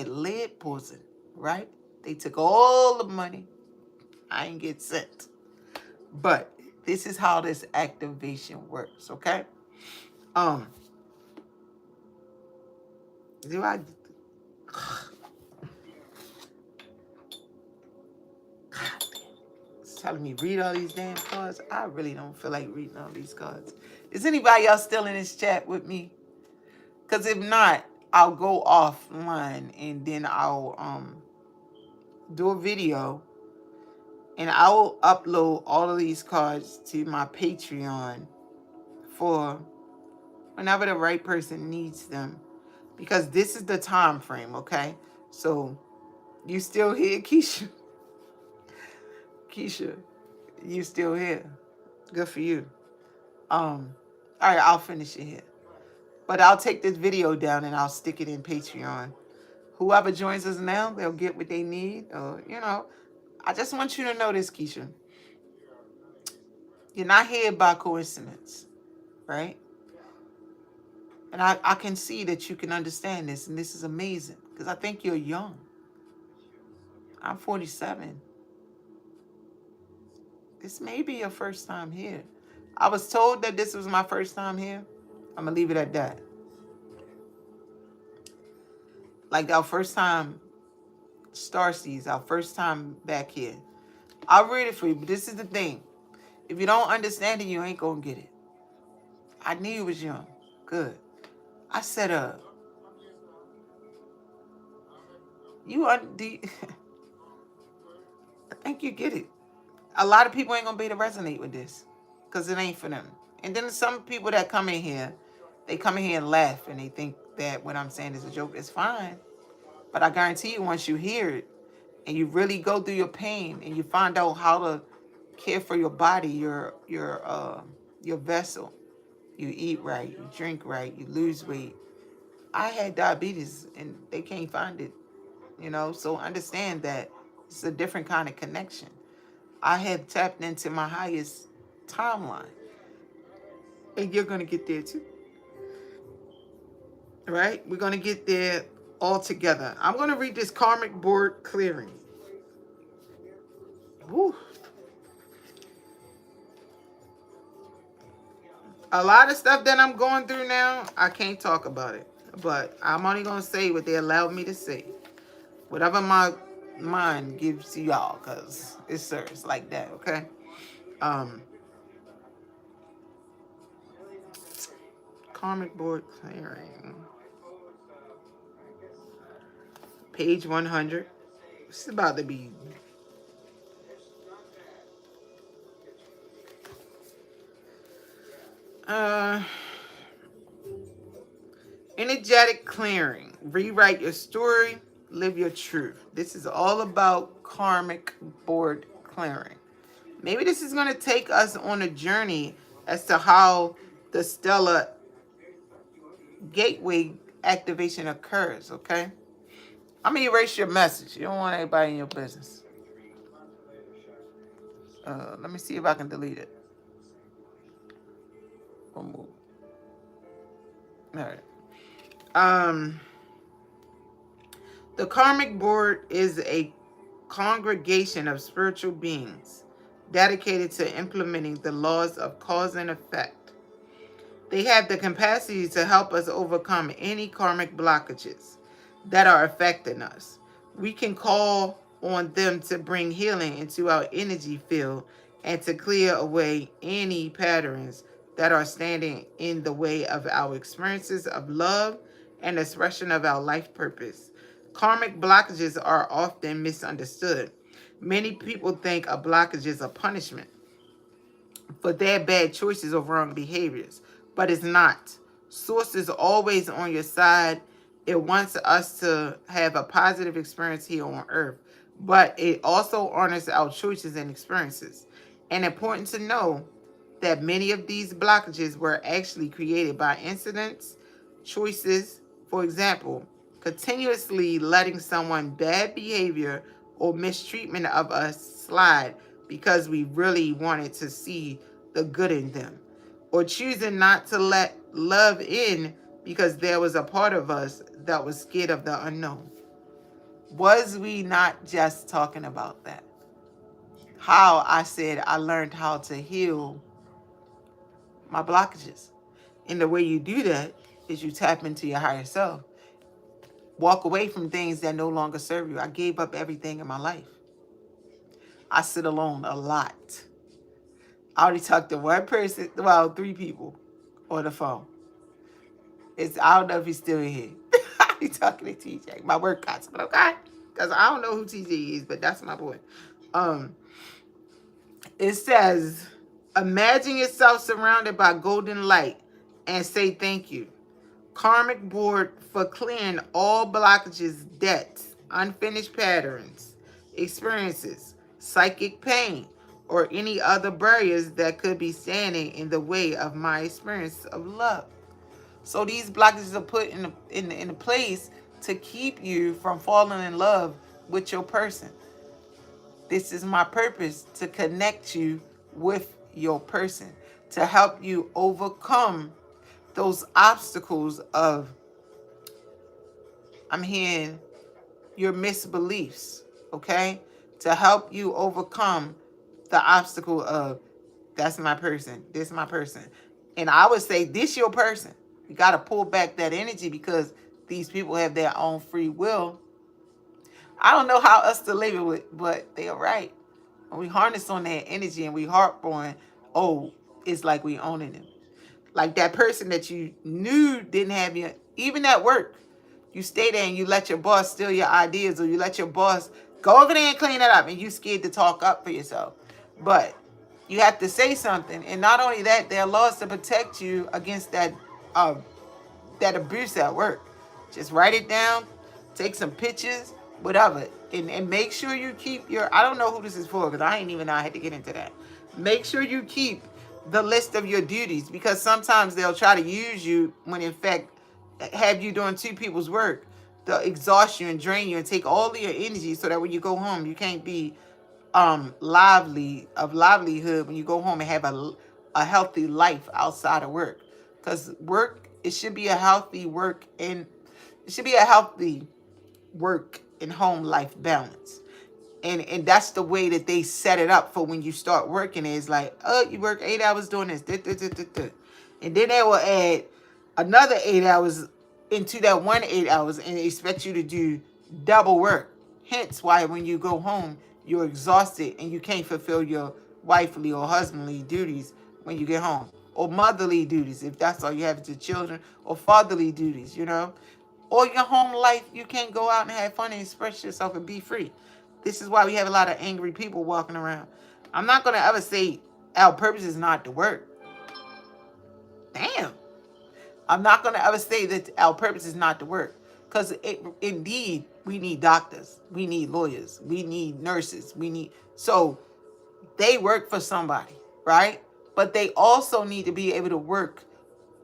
lead poison, right? They took all the money. I ain't get sent. But this is how this activation works, okay? Do I... It's telling me read all these damn cards. I really don't feel like reading all these cards. Is anybody else still in this chat with me? Because if not, I'll go offline and then I'll do a video and I will upload all of these cards to my Patreon for whenever the right person needs them. Because this is the time frame, okay? So, you still here, Keisha? Keisha, you still here. Good for you. All right, I'll finish it here. But I'll take this video down and I'll stick it in Patreon. Whoever joins us now, they'll get what they need. Or, I just want you to know this, Keisha. You're not here by coincidence, right? And I can see that you can understand this, and this is amazing, because I think you're young. I'm 47. This may be your first time here. I was told that this was my first time here. I'm going to leave it at that. Like our first time Starseeds, our first time back here. I'll read it for you, but this is the thing. If you don't understand it, you ain't going to get it. I knew you was young. Good. I said, I think you get it. A lot of people ain't going to be able to resonate with this because it ain't for them. And then some people that come in here, they come in here and laugh and they think that what I'm saying is a joke. It's fine. But I guarantee you, once you hear it and you really go through your pain and you find out how to care for your body, your vessel, you eat right, you drink right, you lose weight. I had diabetes and they can't find it, so understand that it's a different kind of connection. I had tapped into my highest timeline. And you're going to get there too. Right? We're going to get there all together. I'm going to read this karmic board clearing. Woo. A lot of stuff that I'm going through now, I can't talk about it. But I'm only going to say what they allowed me to say. Whatever my mind gives to y'all, because it serves like that, okay? Karmic board clearing. Page 100. This is about to be... energetic clearing. Rewrite your story. Live your truth. This is all about karmic board clearing. Maybe this is going to take us on a journey as to how the stellar gateway activation occurs, okay? I'm going to erase your message. You don't want anybody in your business. Let me see if I can delete it. remove. All right. Um, the karmic board is a congregation of spiritual beings dedicated to implementing the laws of cause and effect. They have the capacity to help us overcome any karmic blockages that are affecting us. We can call on them to bring healing into our energy field and to clear away any patterns that are standing in the way of our experiences of love and expression of our life purpose. Karmic blockages are often misunderstood. Many people think a blockage is a punishment for their bad choices or wrong behaviors, but it's not. Source is always on your side. It wants us to have a positive experience here on earth, but it also honors our choices and experiences. And important to know that many of these blockages were actually created by incidents, choices. For example, continuously letting someone bad behavior or mistreatment of us slide because we really wanted to see the good in them, or choosing not to let love in because there was a part of us that was scared of the unknown. Was we not just talking about that? How I said I learned how to heal my blockages. And the way you do that is you tap into your higher self. Walk away from things that no longer serve you. I gave up everything in my life. I sit alone a lot. I already talked to one person, well, 3 people on the phone. I don't know if he's still in here. He's talking to TJ, my work husband, okay? Because I don't know who TJ is, but that's my boy. It says, imagine yourself surrounded by golden light and say thank you. Karmic board for clearing all blockages, debts, unfinished patterns, experiences, psychic pain, or any other barriers that could be standing in the way of my experience of love. So these blockages are put in a place to keep you from falling in love with your person. This is my purpose, to connect you with your person, to help you overcome those obstacles of, I'm hearing, your misbeliefs, okay? To help you overcome the obstacle of, that's my person, this is my person. And I would say, this your person. You got to pull back that energy because these people have their own free will. I don't know how else to label it, but they are right. When we harness on their energy and we harp on, oh, it's like we owning them. Like that person that you knew didn't have you, even at work. You stay there and you let your boss steal your ideas, or you let your boss go over there and clean it up, and you scared to talk up for yourself. But you have to say something. And not only that, there are laws to protect you against that abuse at work. Just write it down, take some pictures, whatever. And make sure you keep your, I don't know who this is for because I didn't even know I had to get into that. Make sure you keep the list of your duties, because sometimes they'll try to use you when in fact have you doing 2 people's work. They'll exhaust you and drain you and take all of your energy so that when you go home, you can't be livelihood when you go home and have a healthy life outside of work. Because work, it should be a healthy work, and it should be a healthy work and home life balance. And that's the way that they set it up for when you start working. Is like, oh, you work 8 hours doing this, and then they will add another 8 hours into that 8 hours and expect you to do double work. Hence why when you go home, you're exhausted and you can't fulfill your wifely or husbandly duties when you get home, or motherly duties if that's all you have to children, or fatherly duties, or your home life. You can't go out and have fun and express yourself and be free. This is why we have a lot of angry people walking around. I'm not going to ever say our purpose is not to work. Damn. I'm not going to ever say that our purpose is not to work. Because indeed, we need doctors. We need lawyers. We need nurses. So they work for somebody, right? But they also need to be able to work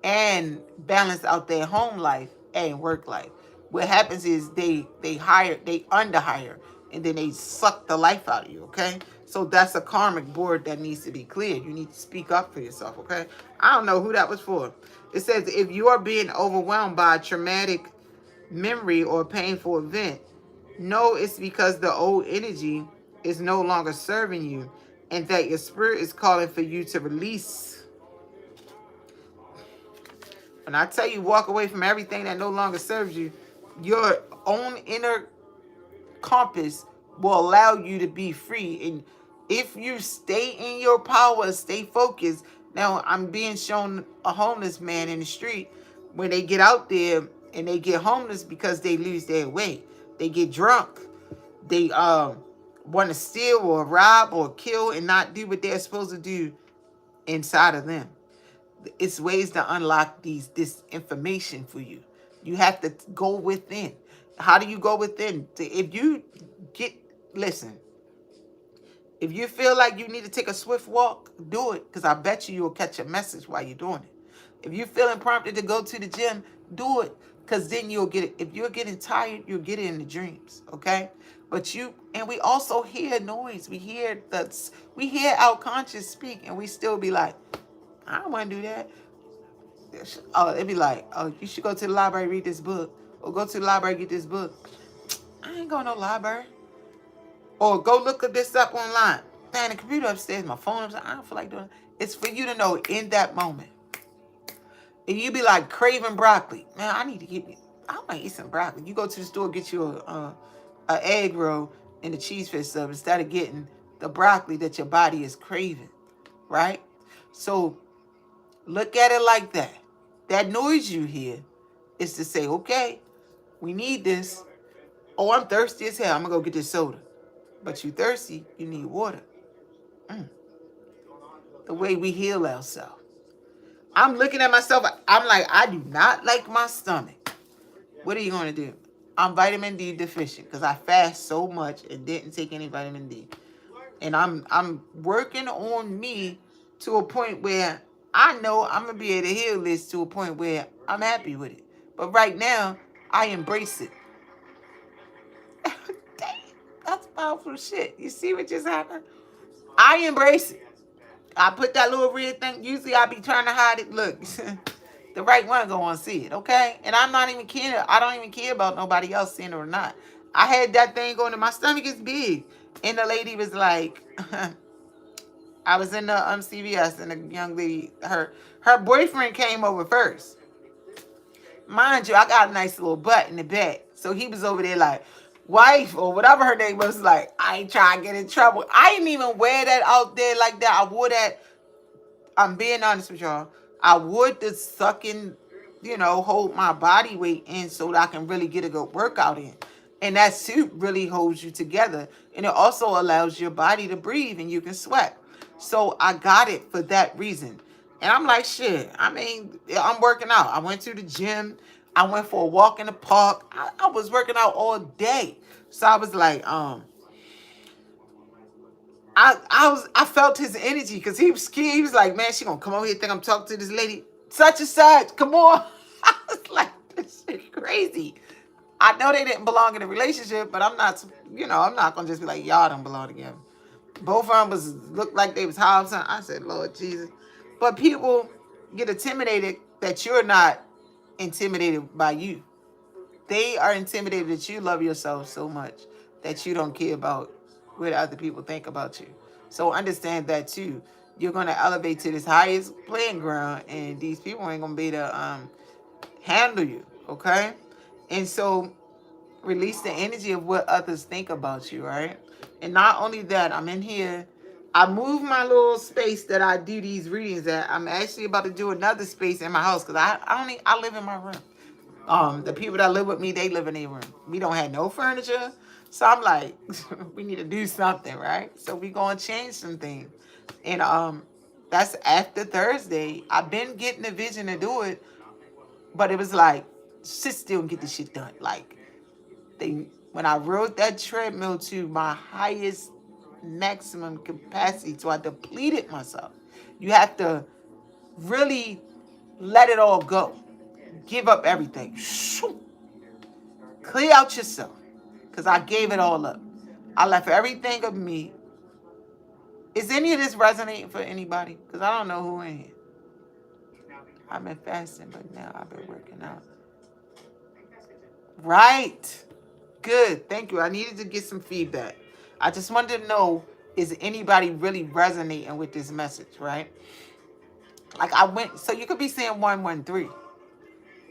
and balance out their home life and work life. What happens is they underhire. and then they suck the life out of you, okay? So that's a karmic board that needs to be cleared. You need to speak up for yourself, okay? I don't know who that was for. It says if you are being overwhelmed by a traumatic memory or painful event, know it's because the old energy is no longer serving you and that your spirit is calling for you to release. When I tell you walk away from everything that no longer serves you, your own inner compass will allow you to be free. And if you stay in your power, stay focused. Now, I'm being shown a homeless man in the street when they get out there and they get homeless because they lose their way. They get drunk. They want to steal or rob or kill and not do what they're supposed to do inside of them. It's ways to unlock this information for you. You have to go within. How do you go within? If you listen, if you feel like you need to take a swift walk, do it, because I bet you'll catch a message while you're doing it. If you're feeling prompted to go to the gym, do it, because then you'll get it. If you're getting tired, you'll get it in the dreams, okay? But we also hear noise. We hear our conscious speak, and we still be like, I don't want to do that. Oh, it'd be like, oh, you should go to the library, read this book, or go to the library, get this book. I ain't going to no library. Or go look at this up online. Man, the computer upstairs, my phone upstairs. I don't feel like doing it. It's for you to know in that moment. And you be like craving broccoli. Man, I might eat some broccoli. You go to the store, get you a egg roll and the cheese fish sub instead of getting the broccoli that your body is craving, right? So look at it like that. That noise you hear is to say, okay, we need this. Oh, I'm thirsty as hell. I'm going to go get this soda. But you thirsty, you need water. The way we heal ourselves. I'm looking at myself. I'm like, I do not like my stomach. What are you going to do? I'm vitamin D deficient because I fast so much and didn't take any vitamin D. And I'm working on me to a point where I know I'm going to be able to heal this to a point where I'm happy with it. But right now, I embrace it. Dang, that's powerful shit. You see what just happened? I embrace it. I put that little red thing. Usually I be trying to hide it. Look, the right one go on see it, okay? And I'm not even kidding. I don't even care about nobody else seeing it or not. I had that thing going and my stomach is big. And the lady was like, I was in the CVS and the young lady, her boyfriend came over first. Mind you, I got a nice little butt in the back. So he was over there like, wife or whatever her name was, like, I ain't trying to get in trouble. I didn't even wear that out there like that. I wore that, I'm being honest with y'all, I wore the sucking, hold my body weight in so that I can really get a good workout in. And that suit really holds you together. And it also allows your body to breathe and you can sweat. So I got it for that reason. And I'm like, shit, I'm working out. I went to the gym. I went for a walk in the park. I was working out all day. So I was like, I felt his energy because he was scared. He was like, man, she gonna come over here think I'm talking to this lady. Such and such, come on. I was like, this shit crazy. I know they didn't belong in a relationship, but I'm not gonna just be like, y'all don't belong together. Both of them looked like they was high or something. I said, Lord Jesus. But people get intimidated that you're not intimidated by you. They are intimidated that you love yourself so much that you don't care about what other people think about you. So understand that too. You're going to elevate to this highest playing ground and these people ain't going to be able to handle you, okay? And so release the energy of what others think about you, right? And not only that, I'm in here. I moved my little space that I do these readings at. I'm actually about to do another space in my house because I live in my room. The people that live with me, they live in their room. We don't have no furniture. So I'm like, we need to do something, right? So we going to change some things. And that's after Thursday. I've been getting the vision to do it, but it was like, sit still and get this shit done. Like, when I rode that treadmill to my highest maximum capacity, so I depleted myself. You have to really let it all go. Give up everything. Clear out yourself. Because I gave it all up. I left everything of me. Is any of this resonating for anybody? Because I don't know who in here. I've been fasting, but now I've been working out. Right. Good. Thank you. I needed to get some feedback. I just wanted to know, is anybody really resonating with this message, right? Like I went, so you could be saying 113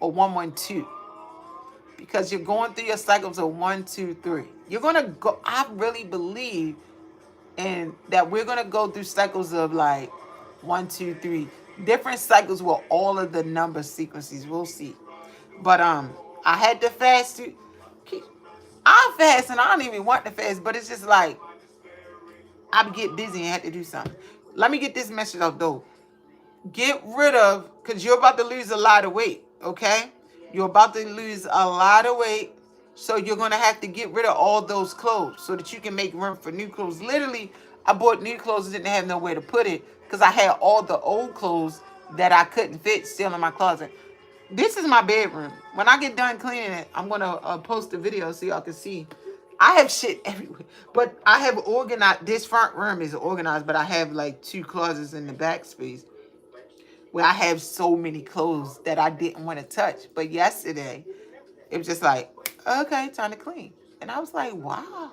or 112 because you're going through your cycles of 1, 2, 3. You're going to go, I really believe in that we're going to go through cycles of like 1, 2, 3. Different cycles with all of the number sequences. We'll see. But I had to fast. I fast and I don't even want to fast, but it's just like I get busy and had to do something. Let me get this message out though. Get rid of, because you're about to lose a lot of weight, okay? You're about to lose a lot of weight, so you're going to have to get rid of all those clothes so that you can make room for new clothes. Literally, I bought new clothes and didn't have nowhere to put it because I had all the old clothes that I couldn't fit still in my closet. This is my bedroom. When I get done cleaning it, I'm going to post a video so y'all can see. I have shit everywhere, but I have organized. This front room is organized, but I have like 2 closets in the back space where I have so many clothes that I didn't want to touch. But yesterday, it was just like, okay, time to clean. And I was like, wow.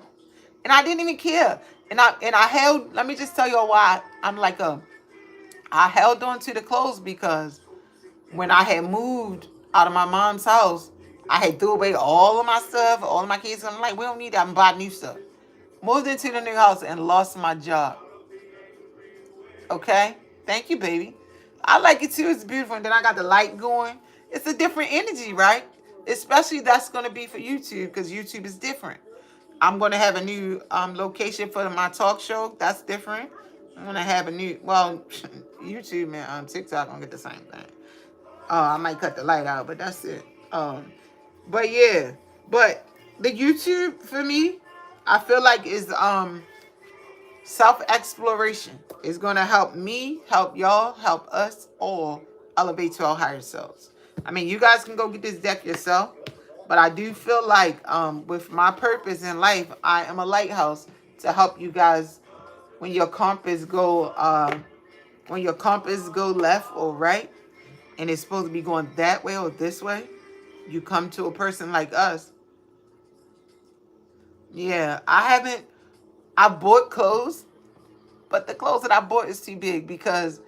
And I didn't even care. And I held, let me just tell y'all why I'm like I held on to the clothes because when I had moved out of my mom's house, I had threw away all of my stuff, all of my kids. I'm like, we don't need that. I'm buying new stuff. Moved into the new house and lost my job. Okay? Thank you, baby. I like it too. It's beautiful. And then I got the light going. It's a different energy, right? Especially that's going to be for YouTube because YouTube is different. I'm going to have a new location for my talk show. That's different. I'm going to have a new, well, YouTube and TikTok going to get the same thing. I might cut the light out, but that's it. But yeah, but the YouTube for me, I feel like is self-exploration. Is going to help me, help y'all, help us all elevate to our higher selves. I mean, you guys can go get this deck yourself, but I do feel like with my purpose in life, I am a lighthouse to help you guys when your compass go left or right, and it's supposed to be going that way or this way. You come to a person like us. Yeah, I bought clothes, but the clothes that I bought is too big because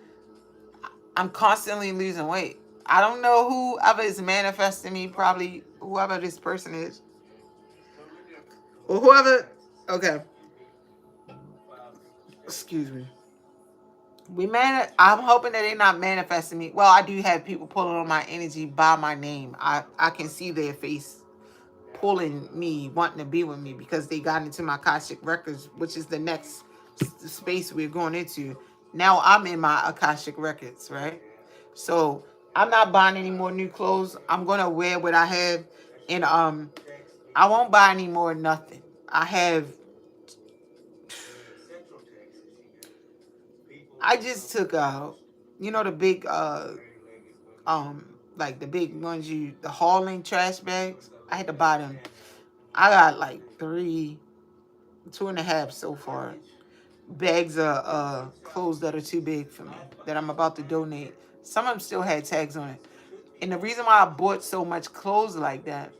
I'm constantly losing weight. I don't know whoever is manifesting me, probably whoever this person is. Or whoever, okay. Excuse me. I'm hoping that they're not manifesting me. Well, I do have people pulling on my energy by my name. I can see their face pulling me, wanting to be with me because they got into my Akashic Records, which is the next space we're going into. Now I'm in my Akashic Records, right? So I'm not buying any more new clothes. I'm going to wear what I have. And I won't buy any more nothing. I just took out, the big, like the big ones, the hauling trash bags. I had to buy them. I got like 2.5 so far. Bags of clothes that are too big for me that I'm about to donate. Some of them still had tags on it. And the reason why I bought so much clothes like that,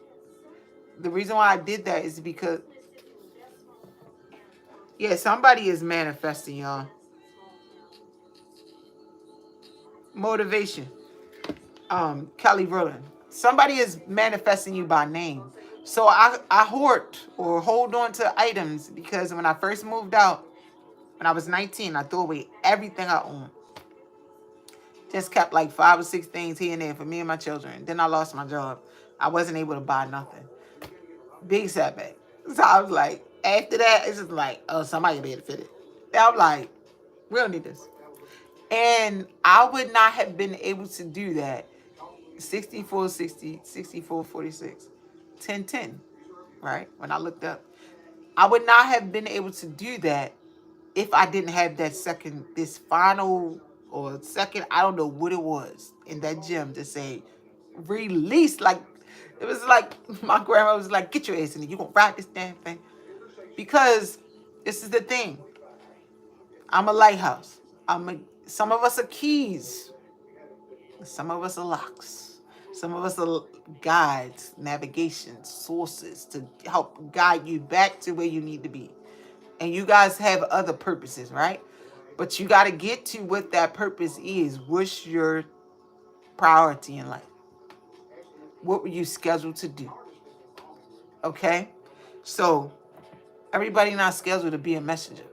the reason why I did that is because, yeah, somebody is manifesting, y'all. Motivation. Kelly Rowland. Somebody is manifesting you by name. So I hoard or hold on to items because when I first moved out, when I was 19, I threw away everything I owned. Just kept like 5 or 6 things here and there for me and my children. Then I lost my job. I wasn't able to buy nothing. Big setback. So I was like, after that, it's just like, oh, somebody will be able to fit it. And I'm like, we don't need this. And I would not have been able to do that. 6460, 6446, 1010, right? When I looked up, I would not have been able to do that if I didn't have this final or second, I don't know what it was in that gym to say, release. Like, it was like, my grandma was like, get your ass in there. You gonna ride this damn thing. Because this is the thing. I'm a lighthouse. Some of us are keys. Some of us are locks. Some of us are guides, navigation, sources to help guide you back to where you need to be. And you guys have other purposes, right? But you got to get to what that purpose is. What's your priority in life? What were you scheduled to do? Okay? So everybody not scheduled to be a messenger.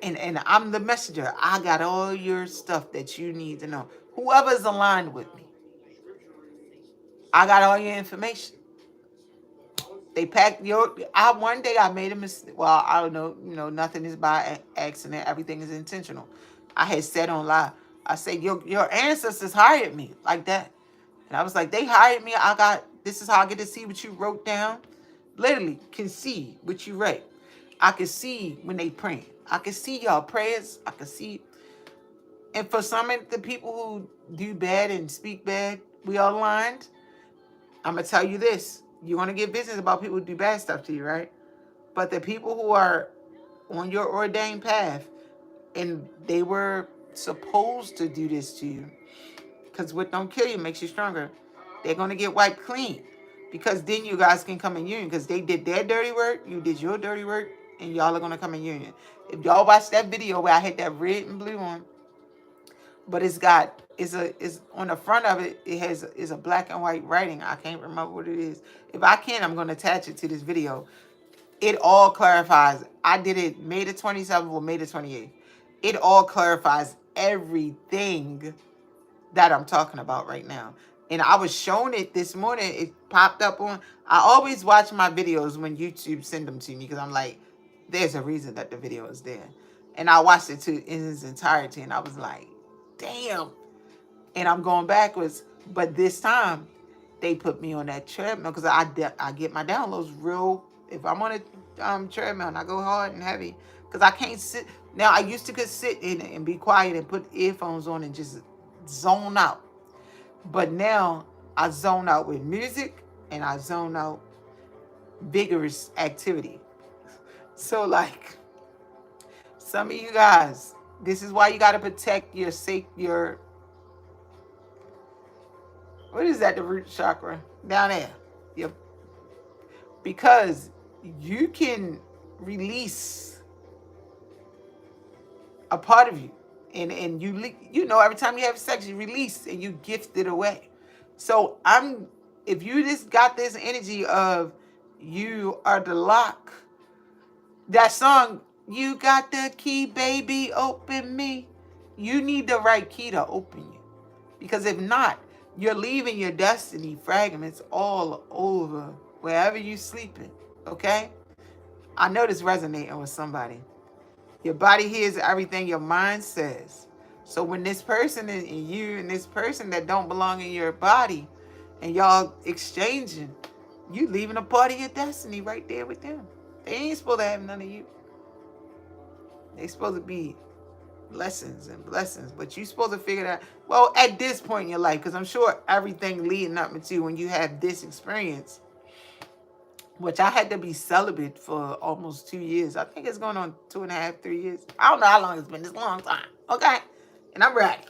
And I'm the messenger. I got all your stuff that you need to know. Whoever's aligned with me, I got all your information. They packed your. One day I made a mistake. Well, I don't know. Nothing is by accident. Everything is intentional. I had said on live. I said your ancestors hired me like that, and I was like, they hired me. This is how I get to see what you wrote down. Literally can see what you write. I can see when they praying. I can see y'all prayers. I can see. And for some of the people who do bad and speak bad, we are aligned. I'm going to tell you this. You're going to get business about people who do bad stuff to you, right? But the people who are on your ordained path and they were supposed to do this to you, because what don't kill you makes you stronger, they're going to get wiped clean. Because then you guys can come in union. Because they did their dirty work, you did your dirty work, and y'all are going to come in union. If y'all watch that video where I had that red and blue on, but it's on the front of it, is a black and white writing. I can't remember what it is. If I can, I'm going to attach it to this video. It all clarifies. I did it May the 27th or May the 28th. It all clarifies everything that I'm talking about right now. And I was shown it this morning. It popped up on. I always watch my videos when YouTube send them to me because I'm like, there's a reason that the video is there. And I watched it in its entirety, and I was like, damn. And I'm going backwards. But this time, they put me on that treadmill because I get my downloads real. If I'm on a treadmill and I go hard and heavy, because I can't sit. Now, I used to could sit in and be quiet and put earphones on and just zone out. But now I zone out with music and I zone out vigorous activity. So like some of you guys, this is why you got to protect your what is that, the root chakra down there? Because you can release a part of you. And you every time you have sex, you release and you gift it away. So if you just got this energy of you are the lock, that song, you got the key, baby, open me. You need the right key to open you. Because if not, you're leaving your destiny fragments all over wherever you're sleeping. Okay? I know this resonating with somebody. Your body hears everything your mind says. So when this person and you and this person that don't belong in your body and y'all exchanging, you leaving a part of your destiny right there with them. They ain't supposed to have none of you. They supposed to be lessons and blessings. But you supposed to figure that, well, at this point in your life, because I'm sure everything leading up into when you have this experience, which I had to be celibate for almost 2 years. I think it's going on 2.5, 3 years. I don't know how long it's been. It's a long time. Okay? And I'm ready.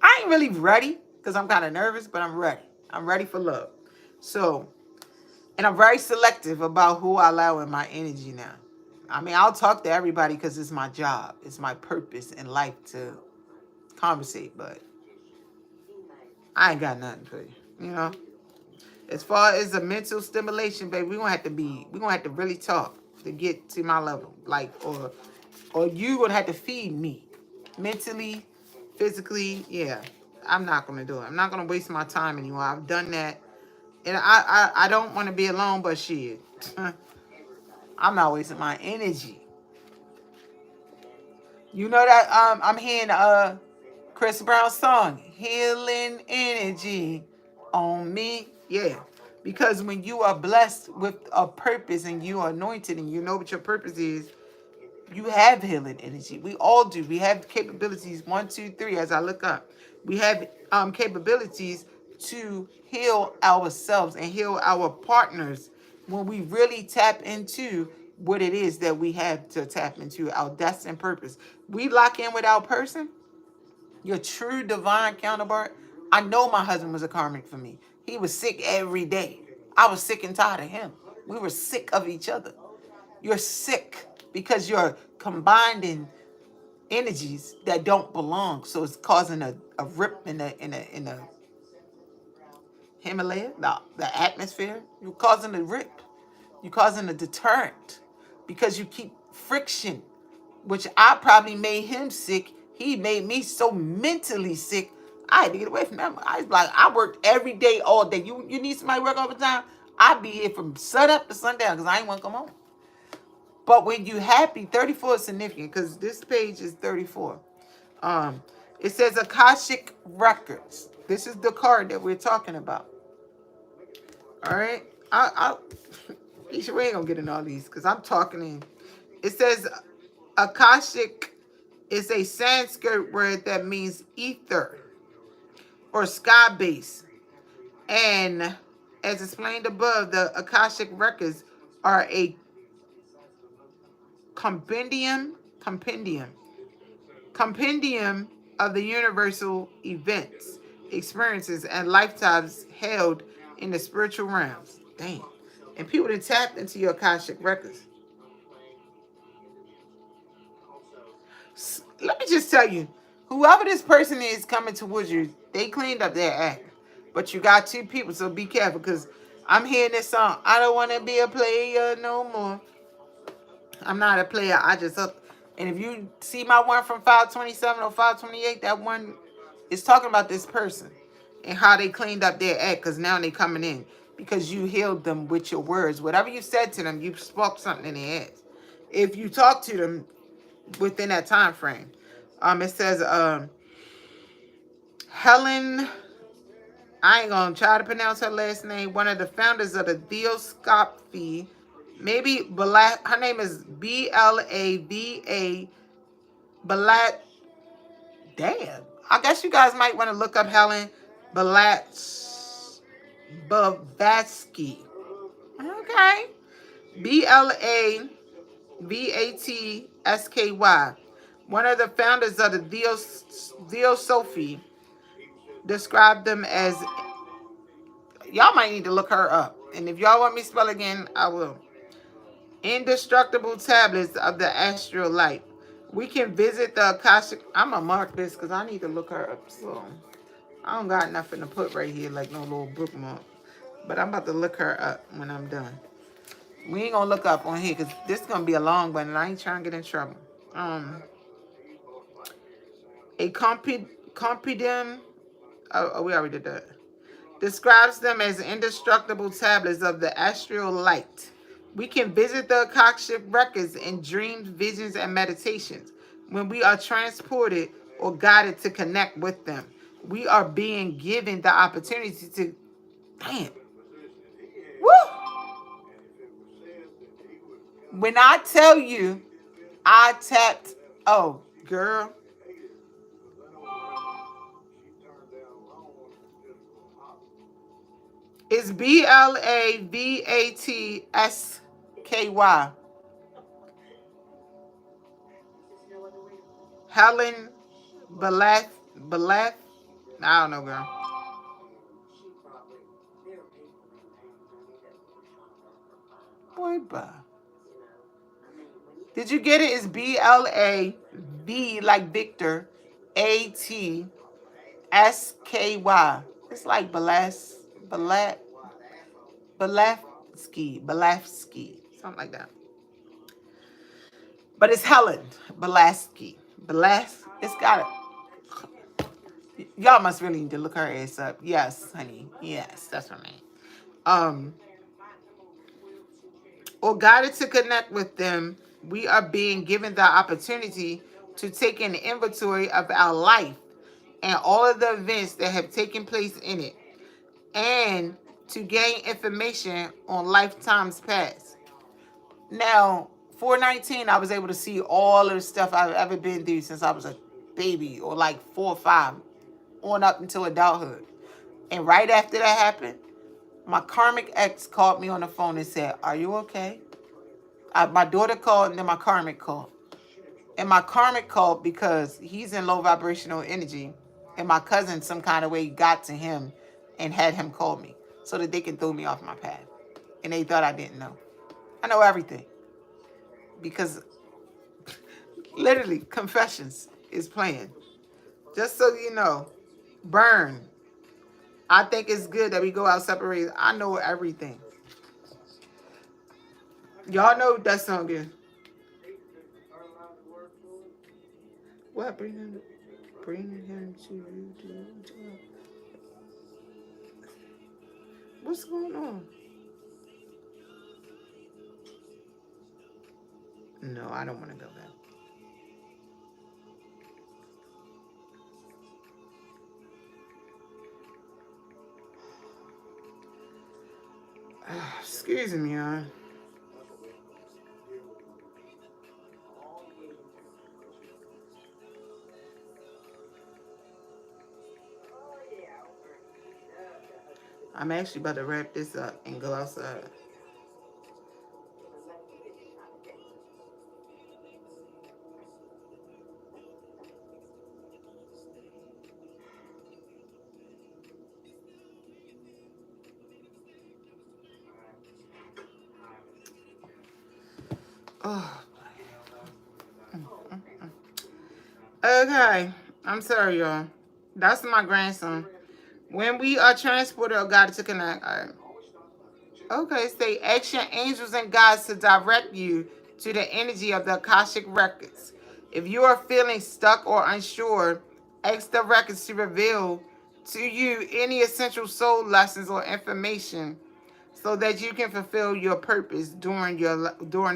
I ain't really ready because I'm kind of nervous, but I'm ready. I'm ready for love. So, and I'm very selective about who I allow in my energy now. I mean, I'll talk to everybody because it's my job. It's my purpose in life to conversate, but I ain't got nothing for you, As far as the mental stimulation, baby, we're gonna have to really talk to get to my level. Like, or you gonna have to feed me. Mentally, physically, yeah. I'm not gonna do it. I'm not gonna waste my time anymore. I've done that. And I don't wanna be alone, but shit. I'm not wasting my energy. You know that I'm hearing Chris Brown's song, Healing Energy on Me. Yeah. Because when you are blessed with a purpose and you are anointed and you know what your purpose is, you have healing energy. We all do. We have capabilities. 1, 2, 3, as I look up. We have capabilities to heal ourselves and heal our partners when we really tap into what it is that we have to tap into, our destined purpose. We lock in with our person, your true divine counterpart. I know my husband was a karmic for me. He was sick every day. I was sick and tired of him. We were sick of each other. You're sick because you're combining energies that don't belong. So it's causing a rip in the Himalaya, the atmosphere. You're causing a rip. You're causing a deterrent because you keep friction, which I probably made him sick. He made me so mentally sick. I had to get away from him. I was like, I worked every day, all day. You need somebody to work overtime? I'd be here from sun up to sundown because I ain't want to come home. But when you happy, 34 is significant because this page is 34. It says Akashic Records. This is the card that we're talking about. All right? We ain't gonna get in all these because I'm talking in. It says Akashic is a Sanskrit word that means ether or sky base. And as explained above, the Akashic records are a compendium of the universal events, experiences, and lifetimes held in the spiritual realms. Damn. And people that tapped into your Akashic records. Let me just tell you, whoever this person is coming towards you, they cleaned up their act. But you got two people, so be careful because I'm hearing this song. I don't want to be a player no more. I'm not a player. I just up. And if you see my one from 527 or 528, that one is talking about this person and how they cleaned up their act because now they coming in because you healed them with your words. Whatever you said to them, you spoke something in their heads. If you talk to them within that time frame, it says Helen. I ain't gonna try to pronounce her last name. One of the founders of the Theosophy. Maybe Balat. Her name is Blava. Balat. Damn. I guess you guys might want to look up Helen Blavatsky. Okay. Blavatsky. One of the founders of the Theosophy described them as. Y'all might need to look her up. And if y'all want me to spell again, I will. Indestructible tablets of the astral light. We can visit the Akashic. I'm going to mark this because I need to look her up. So I don't got nothing to put right here like no little bookmark. But I'm about to look her up when I'm done. We ain't going to look up on here because this is going to be a long one and I ain't trying to get in trouble. A compendium. Oh, we already did that. Describes them as indestructible tablets of the astral light. We can visit the Akashic records in dreams, visions, and meditations. When we are transported or guided to connect with them, we are being given the opportunity to. Damn. Woo! When I tell you, I tapped. Oh, girl. It's Blavatsky. Helen Balath. I don't know, girl. Boy, bye. Did you get it? It's Blav like Victor, Atsky. It's like Balafsky, something like that. But it's Helen Balaski. It's got it. Y'all must really need to look her ass up. Yes, honey. Yes, that's her name. Or guided to connect with them, we are being given the opportunity to take an inventory of our life and all of the events that have taken place in it, and to gain information on lifetimes past. Now, 419, I was able to see all of the stuff I've ever been through since I was a baby, or like 4 or 5, on up until adulthood. And right after that happened, my karmic ex called me on the phone and said, "Are you okay?" My daughter called, and then my karmic called. And my karmic called because he's in low vibrational energy, and my cousin some kind of way got to him and had him call me so that they can throw me off my path. And they thought I didn't know. I know everything because literally confessions is playing. Just so you know, burn. I think it's good that we go out separated. I know everything. Y'all know what that song is. What? Bring him to you. What's going on? No, I don't want to go back. Excuse me, y'all. I'm actually about to wrap this up and go outside. Oh. Okay. I'm sorry, y'all. That's my grandson. When we are transported or guided to connect. All right. Okay, say action angels and guides to direct you to the energy of the Akashic records. If you are feeling stuck or unsure, ask the records to reveal to you any essential soul lessons or information so that you can fulfill your purpose during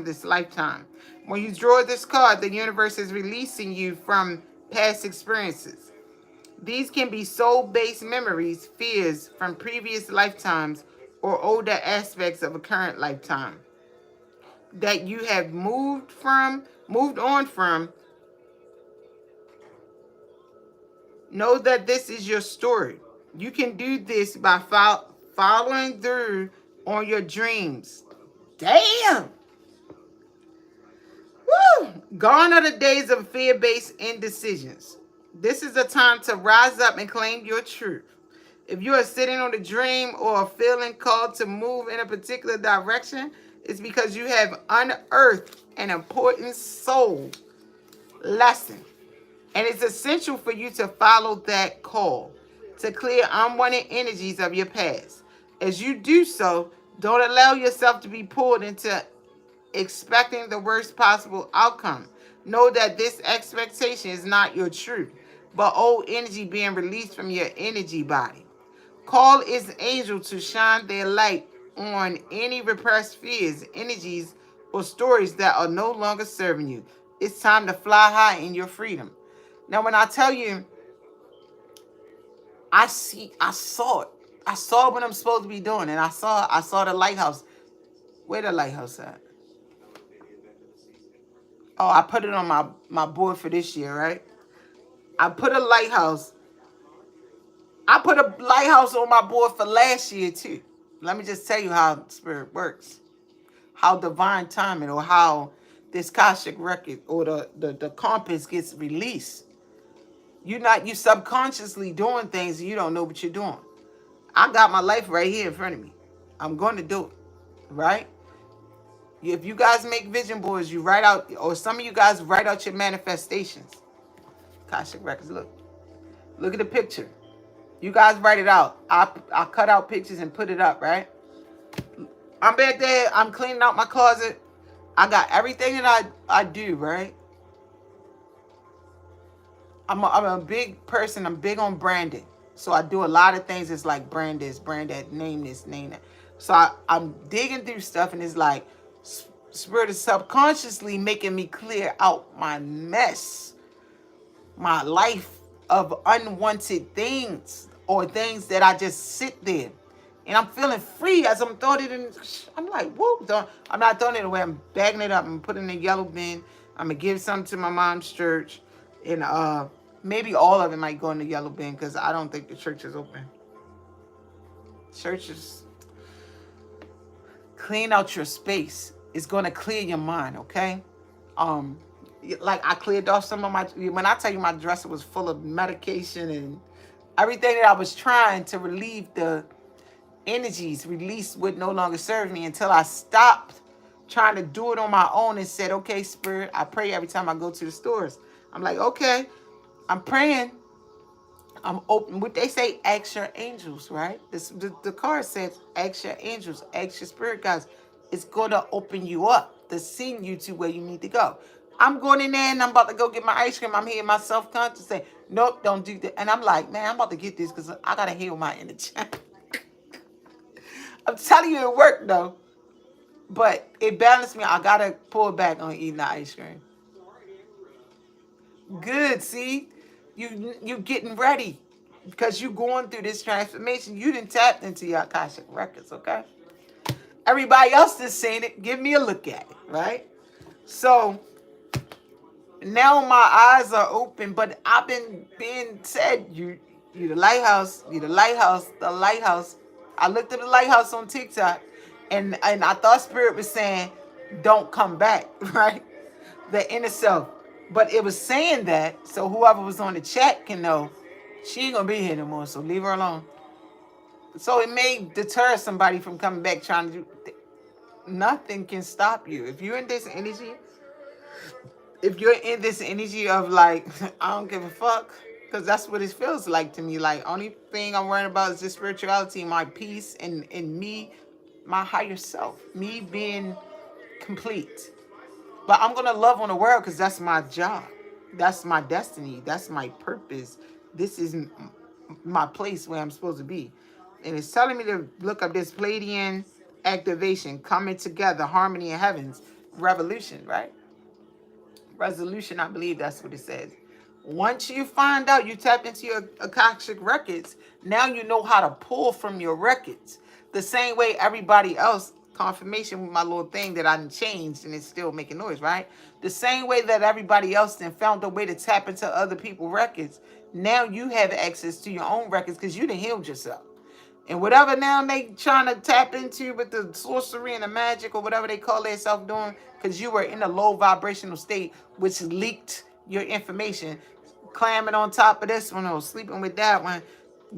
this lifetime. When you draw this card, the universe is releasing you from past experiences. These can be soul-based memories, fears from previous lifetimes, or older aspects of a current lifetime that you have moved on from. Know that this is your story. You can do this by following through on your dreams. Damn! Woo! Gone are the days of fear-based indecisions. This is a time to rise up and claim your truth. If you are sitting on a dream or feeling called to move in a particular direction, it's because you have unearthed an important soul lesson. And it's essential for you to follow that call to clear unwanted energies of your past. As you do so, don't allow yourself to be pulled into expecting the worst possible outcome. Know that this expectation is not your truth, but old energy being released from your energy body. Call its angel to shine their light on any repressed fears, energies, or stories that are no longer serving you. It's time to fly high in your freedom. Now, when I tell you, I saw it. I saw what I'm supposed to be doing, and I saw the lighthouse. Where the lighthouse at? Oh, I put it on my board for this year, right? I put a lighthouse on my board for last year, too. Let me just tell you how spirit works. How divine timing, or how this Akashic record or the compass gets released. You subconsciously doing things and you don't know what you're doing. I got my life right here in front of me. I'm going to do it, right? If you guys make vision boards, you write out, or some of you guys write out your manifestations. Akashic records, look at the picture. You guys write it out. I cut out pictures and put it up, right? I'm back there. I'm cleaning out my closet. I got everything that I do, right? I'm a big person. I'm big on branding. So I do a lot of things. It's like brand this, brand that, name this, name that. So I'm digging through stuff, and it's like spirit is subconsciously making me clear out my mess, my life of unwanted things, or things that I just sit there. And I'm feeling free as I'm throwing it in. I'm like, whoop. I'm not throwing it away. I'm bagging it up and putting it in a yellow bin. I'm going to give some to my mom's church. And maybe all of it might go in the yellow bin because I don't think the church is open. Churches, clean out your space. It's going to clear your mind, okay? Um, like I cleared off some of my, when I tell you my dresser was full of medication and everything that I was trying to relieve the energies, release would no longer serve me until I stopped trying to do it on my own and said, okay, Spirit, I pray every time I go to the stores. I'm like, okay, I'm praying. I'm open. What they say, ask your angels, right? The card says, ask your angels, ask your spirit guides. It's going to open you up to send you to where you need to go. I'm going in there and I'm about to go get my ice cream. I'm hearing my self-conscious say, nope, don't do that. And I'm like, man, I'm about to get this because I got to heal my inner child. I'm telling you it worked though. But it balanced me. I got to pull back on eating the ice cream. Good, see? You getting ready. Because you going through this transformation. You didn't tap into your Akashic records, okay? Everybody else that's saying it, give me a look at it, right? So now my eyes are open, but I've been being said, you the lighthouse, you the lighthouse, the lighthouse. I looked at the lighthouse on TikTok and I thought Spirit was saying, don't come back, right? The inner self. But it was saying that, so whoever was on the chat can know she ain't gonna be here no more, so leave her alone. So it may deter somebody from coming back trying to do. Nothing can stop you. If you're in this energy, if you're in this energy of like, I don't give a fuck, because that's what it feels like to me. Like, only thing I'm worrying about is just spirituality, my peace, and me, my higher self, me being complete. But I'm gonna love on the world because that's my job. That's my destiny. That's my purpose. This is my place where I'm supposed to be. And it's telling me to look up this Palladian activation, coming together, harmony in heavens, revolution, right? Resolution, I believe that's what it says. Once you find out, you tap into your Akashic records, now you know how to pull from your records. The same way everybody else, confirmation with my little thing that I changed and it's still making noise, right? The same way that everybody else then found a way to tap into other people's records, now you have access to your own records because you done healed yourself. And whatever now they trying to tap into with the sorcery and the magic or whatever they call themselves doing, because you were in a low vibrational state, which leaked your information, clamming on top of this one or sleeping with that one,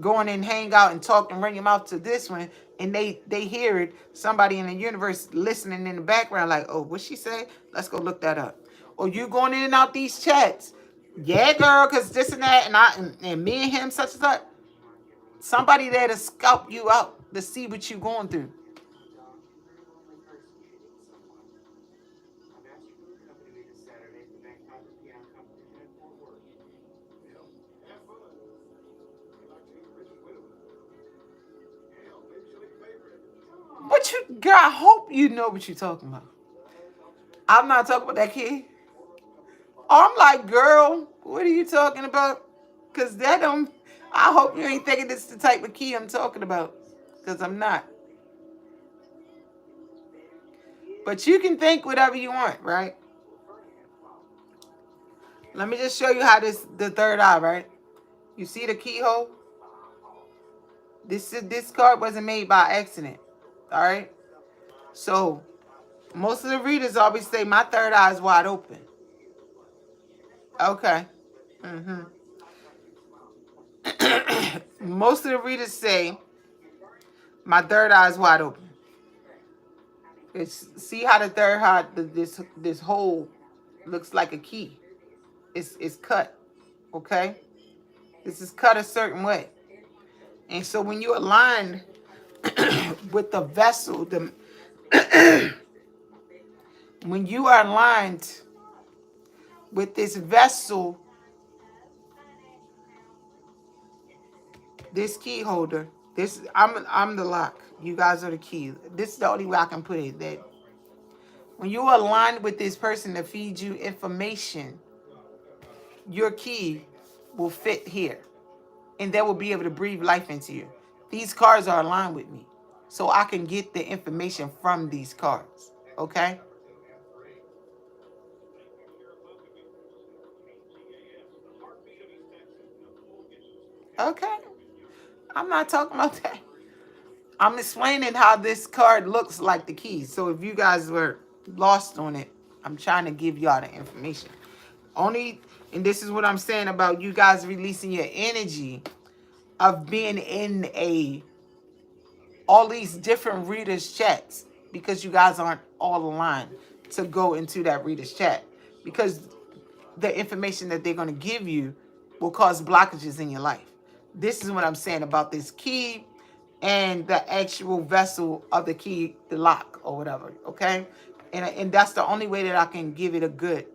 going and hang out and talk and run your mouth to this one, and they hear it, somebody in the universe listening in the background like, oh, what she say? Let's go look that up. Or you going in and out these chats. Yeah, girl, because this and that, and me and him, such and such. Somebody there to scout you out to see what you're going through. But you, girl, I hope you know what you're talking about. I'm not talking about that kid. I'm like, girl, what are you talking about? Because that don't, I hope you ain't thinking this is the type of key I'm talking about. Because I'm not. But you can think whatever you want, right? Let me just show you how the third eye, right? You see the keyhole? This card wasn't made by accident. All right? So, most of the readers always say, my third eye is wide open. Okay. Most of the readers say, my third eye is wide open. See how the third eye, this hole looks like a key. It's cut. Okay? This is cut a certain way. And so when you align with the vessel, when you are aligned with this vessel, this key holder, I'm the lock. You guys are the key. This is the only way I can put it. That when you are aligned with this person to feed you information, your key will fit here, and they will be able to breathe life into you. These cards are aligned with me, so I can get the information from these cards. Okay? Okay. I'm not talking about that. I'm explaining how this card looks like the keys. So if you guys were lost on it. I'm trying to give y'all the information. Only, and this is what I'm saying about you guys releasing your energy of being in all these different readers chats, because you guys aren't all aligned to go into that readers chat, because the information that they're going to give you will cause blockages in your life. This is what I'm saying about this key and the actual vessel of the key, the lock or whatever, okay? And that's the only way that I can give it a good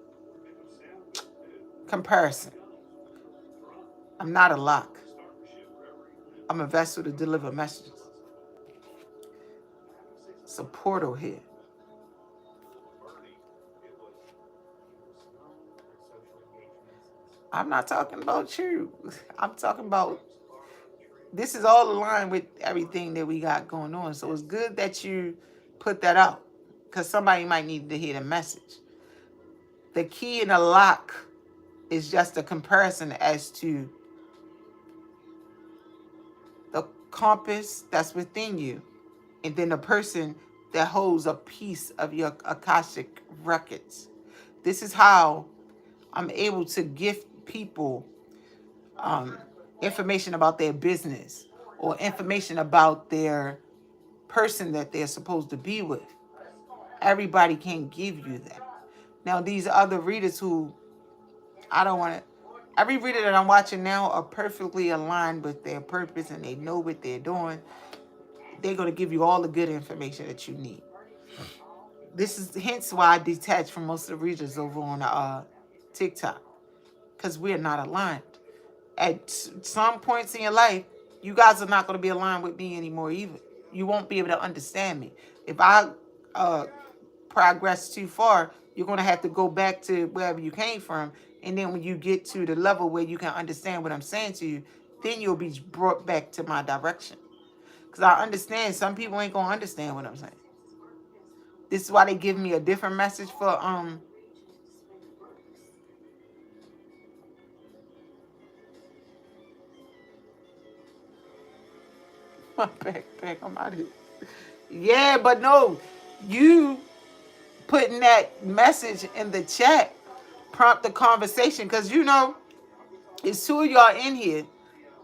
comparison. I'm not a lock. I'm a vessel to deliver messages. It's a portal here. I'm not talking about you. I'm talking about, this is all aligned with everything that we got going on. So it's good that you put that out, because somebody might need to hear the message. The key and the lock is just a comparison as to the compass that's within you, and then the person that holds a piece of your Akashic records. This is how I'm able to give people information about their business or information about their person that they're supposed to be with. Everybody can't give you that. Now, these other readers who I don't want to, every reader that I'm watching now are perfectly aligned with their purpose and they know what they're doing. They're going to give you all the good information that you need. This is hence why I detach from most of the readers over on TikTok, because we're not aligned. At some points in your life, you guys are not going to be aligned with me anymore either. You won't be able to understand me. If I progress too far, you're going to have to go back to wherever you came from. And then when you get to the level where you can understand what I'm saying to you, then you'll be brought back to my direction. Because I understand some people ain't going to understand what I'm saying. This is why they give me a different message for my backpack. I'm out of here. Yeah, but no, you putting that message in the chat prompt the conversation, because you know it's two of y'all in here.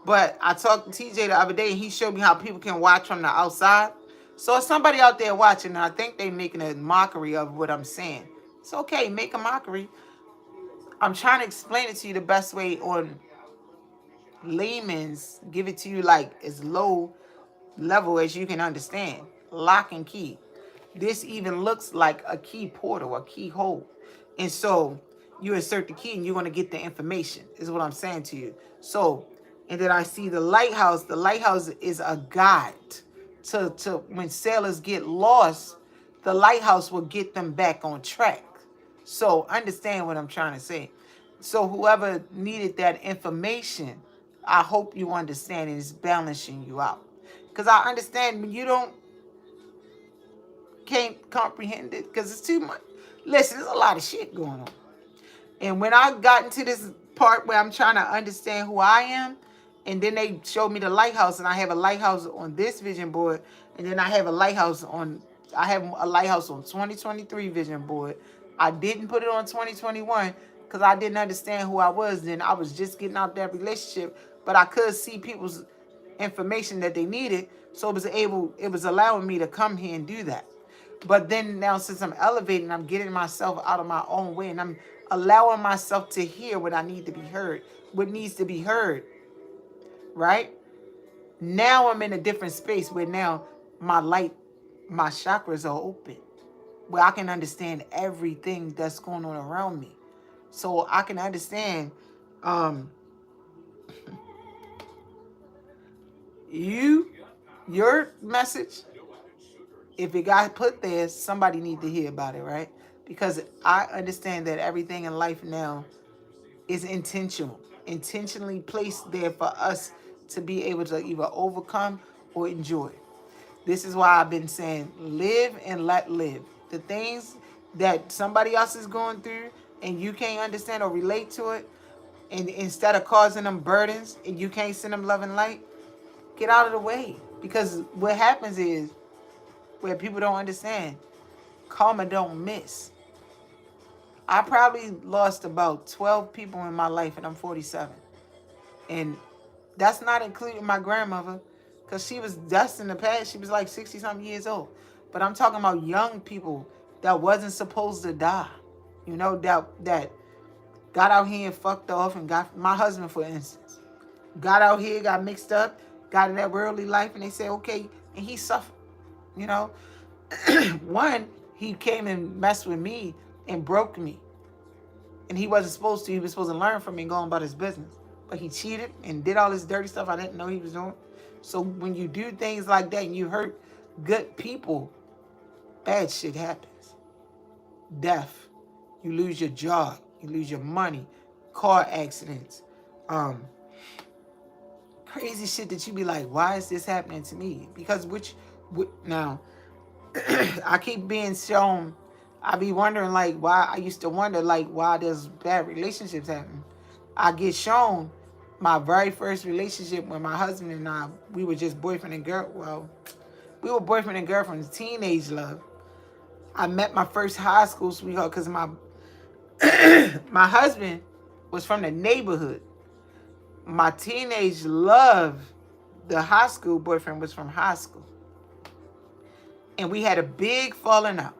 But I talked to TJ the other day and he showed me how people can watch from the outside. So if somebody out there watching, and I think they making a mockery of what I'm saying. It's okay, make a mockery. I'm trying to explain it to you the best way on layman's, give it to you like as low level as you can understand. Lock and key. This even looks like a key portal, a keyhole. And so you insert the key and you're going to get the information, is what I'm saying to you. So, and then I see the lighthouse. The lighthouse is a guide to when sailors get lost, the lighthouse will get them back on track. So understand what I'm trying to say. So whoever needed that information, I hope you understand it is balancing you out. Because I understand when you can't comprehend it because it's too much. Listen, there's a lot of shit going on. And when I got into this part where I'm trying to understand who I am, and then they showed me the lighthouse, and I have a lighthouse on this vision board, and then I have a lighthouse on 2023 vision board. I didn't put it on 2021 because I didn't understand who I was. Then I was just getting out that relationship, but I could see people's information that they needed, so it was allowing me to come here and do that. But then now, since I'm elevating, I'm getting myself out of my own way, and I'm allowing myself to hear what I need to be heard, what needs to be heard, right? Now I'm in a different space where now my chakras are open, where I can understand everything that's going on around me. So I can understand your message. If it got put there, somebody need to hear about it, right? Because I understand that everything in life now is intentionally placed there for us to be able to either overcome or enjoy. This is why I've been saying live and let live. The things that somebody else is going through and you can't understand or relate to it, and instead of causing them burdens and you can't send them love and light, get out of the way. Because what happens is, where people don't understand, Karma don't miss. I probably lost about 12 people in my life, and I'm 47. And that's not including my grandmother, because that's in the past. She was like 60-something years old. But I'm talking about young people that wasn't supposed to die. You know, that got out here and fucked off and got, my husband, for instance, got out here, got mixed up, got in that worldly life, and they said, okay, and he suffered, you know. One, he came and messed with me and broke me. And he wasn't supposed to. He was supposed to learn from me and go on about his business. But he cheated and did all this dirty stuff I didn't know he was doing. So when you do things like that and you hurt good people, bad shit happens. Death. You lose your job. You lose your money. Car accidents. Crazy shit that you be like, why is this happening to me? Because now, I keep being shown, I be wondering like why, I used to wonder like why there's bad relationships happen. I get shown my very first relationship when my husband and I, we were just boyfriend and girl. Well, we were boyfriend and girlfriend, teenage love. I met my first high school sweetheart because my my husband was from the neighborhood. My teenage love, the high school boyfriend, was from high school. And we had a big falling out.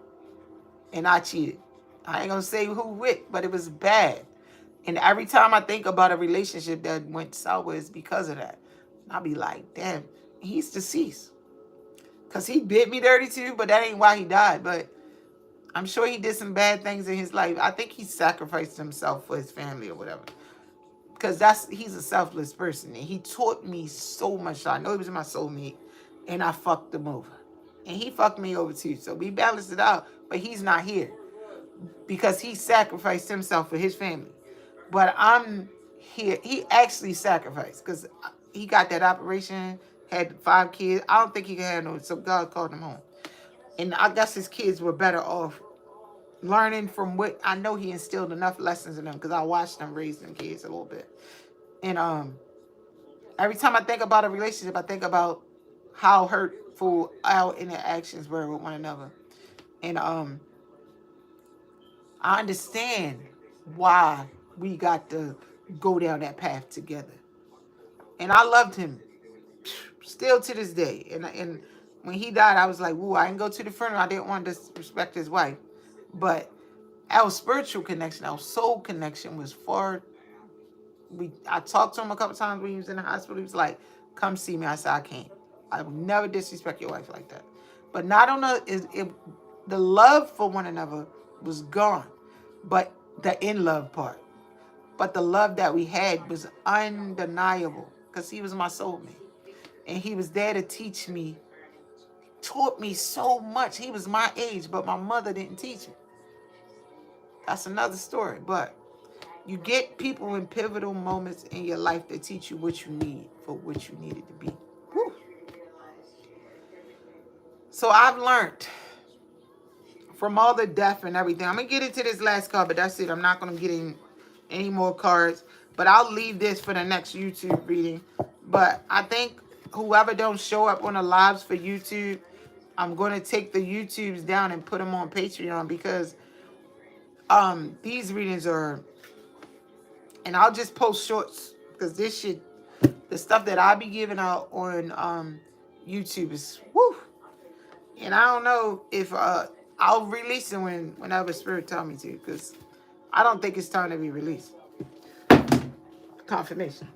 And I cheated. I ain't gonna say who with, but it was bad. And every time I think about a relationship that went sideways because of that, I'll be like, damn, he's deceased. Because he bit me dirty too, but that ain't why he died. But I'm sure he did some bad things in his life. I think he sacrificed himself for his family or whatever. Because he's a selfless person. And he taught me so much. I know he was my soulmate. And I fucked him over. And he fucked me over too. So we balanced it out. But he's not here. Because he sacrificed himself for his family. But I'm here. He actually sacrificed. Because he got that operation. Had 5 kids. I don't think he could have no. So God called him home. And I guess his kids were better off learning from what I know. He instilled enough lessons in them. Because I watched them raise them kids a little bit. And every time I think about a relationship, I think about how hurtful our interactions were with one another. And I understand why we got to go down that path together. And I loved him still to this day. And when he died, I was like, woo, I didn't go to the funeral. I didn't want to disrespect his wife. But our spiritual connection, our soul connection was far. I talked to him a couple times when he was in the hospital. He was like, come see me. I said, I can't. I would never disrespect your wife like that. But not on the love for one another was gone. But the in love part. But the love that we had was undeniable. Because he was my soulmate. And he was there to teach me. Taught me so much. He was my age, but my mother didn't teach me. That's another story. But you get people in pivotal moments in your life that teach you what you need for what you needed to be. Whew. So I've learned from all the death and everything. I'm going to get into this last card, but that's it. I'm not going to get in any more cards. But I'll leave this for the next YouTube reading. But I think whoever don't show up on the lives for YouTube, I'm going to take the YouTubes down and put them on Patreon because these readings are... And I'll just post shorts because this shit, the stuff that I be giving out on YouTube is woo. And I don't know if I'll release it whenever Spirit tell me to because I don't think it's time to be released. Confirmation.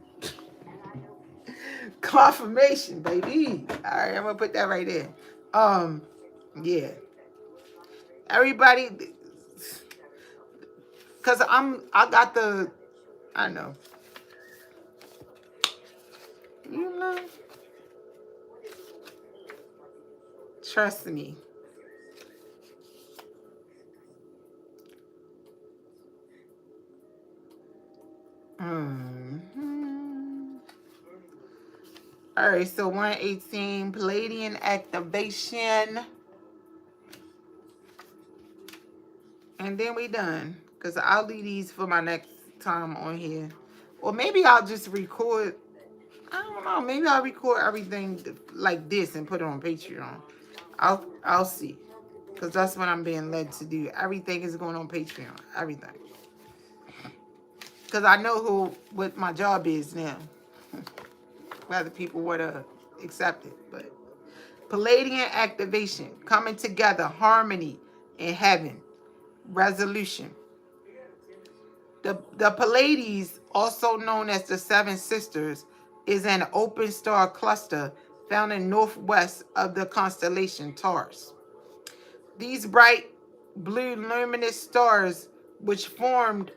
Confirmation, baby. All right, I'm gonna put that right there. Yeah. Everybody, cause I got the. I know. You know. Trust me. All right, so 118 Palladian activation. And then we done. Because I'll leave these for my next time on here. Or maybe I'll just record. I don't know. Maybe I'll record everything like this and put it on Patreon. I'll see. Because that's what I'm being led to do. Everything is going on Patreon. Everything. Because I know what my job is now. Whether people would have accepted. But Palladian activation. Coming together. Harmony in heaven. Resolution. The Pleiades, also known as the Seven Sisters, is an open star cluster found in northwest of the constellation Taurus. These bright blue luminous stars, which formed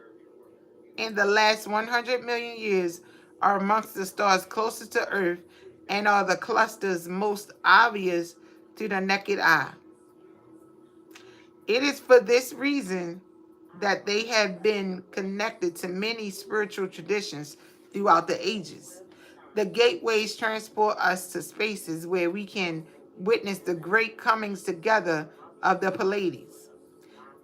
in the last 100 million years, are amongst the stars closest to Earth and are the clusters most obvious to the naked eye. It is for this reason that they have been connected to many spiritual traditions throughout the ages. The gateways transport us to spaces where we can witness the great comings together of the Pleiades.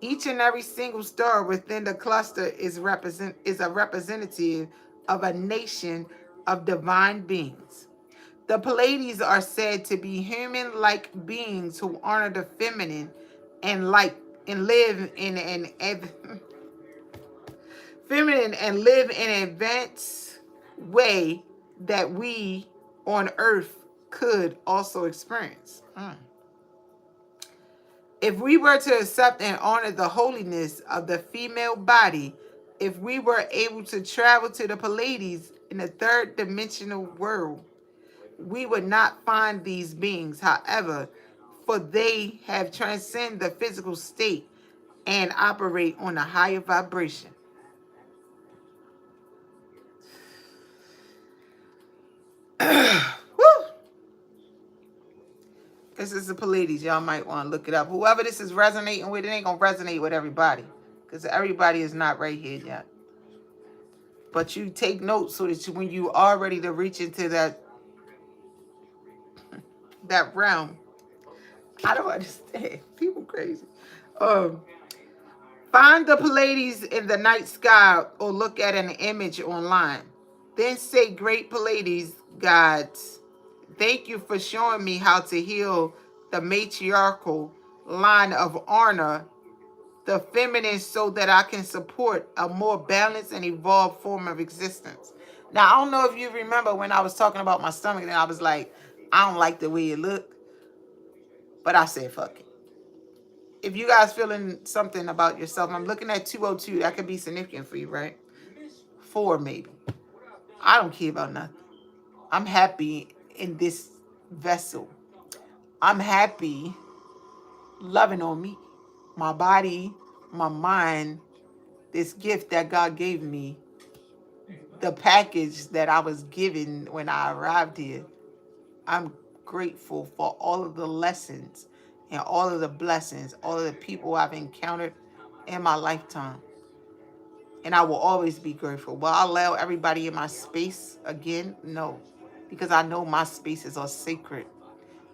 Each and every single star within the cluster is a representative of a nation of divine beings. The Pleiades are said to be human-like beings who honor the feminine and live in an feminine and live in an advanced way that we on Earth could also experience. If we were to accept and honor the holiness of the female body, if we were able to travel to the Pleiades in the third dimensional world, we would not find these beings. However, for they have transcended the physical state and operate on a higher vibration. Woo! This is the Pleiades. Y'all might want to look it up. Whoever this is resonating with, it ain't going to resonate with everybody. Because everybody is not right here yet. But you take notes so that when you are ready to reach into that realm. I don't understand. People crazy. Find the Pleiades in the night sky or look at an image online. Then say, Great Pleiades gods, thank you for showing me how to heal the matriarchal line of honor, the feminine, so that I can support a more balanced and evolved form of existence. Now, I don't know if you remember when I was talking about my stomach and I was like, I don't like the way it looked. But I said, fuck it. If you guys feeling something about yourself, I'm looking at 202. That could be significant for you, right? 4 maybe. I don't care about nothing. I'm happy in this vessel. I'm happy loving on me. My body, my mind, this gift that God gave me, the package that I was given when I arrived here. I'm grateful for all of the lessons and all of the blessings, all of the people I've encountered in my lifetime. And I will always be grateful. Will I allow everybody in my space again? No. Because I know my spaces are sacred.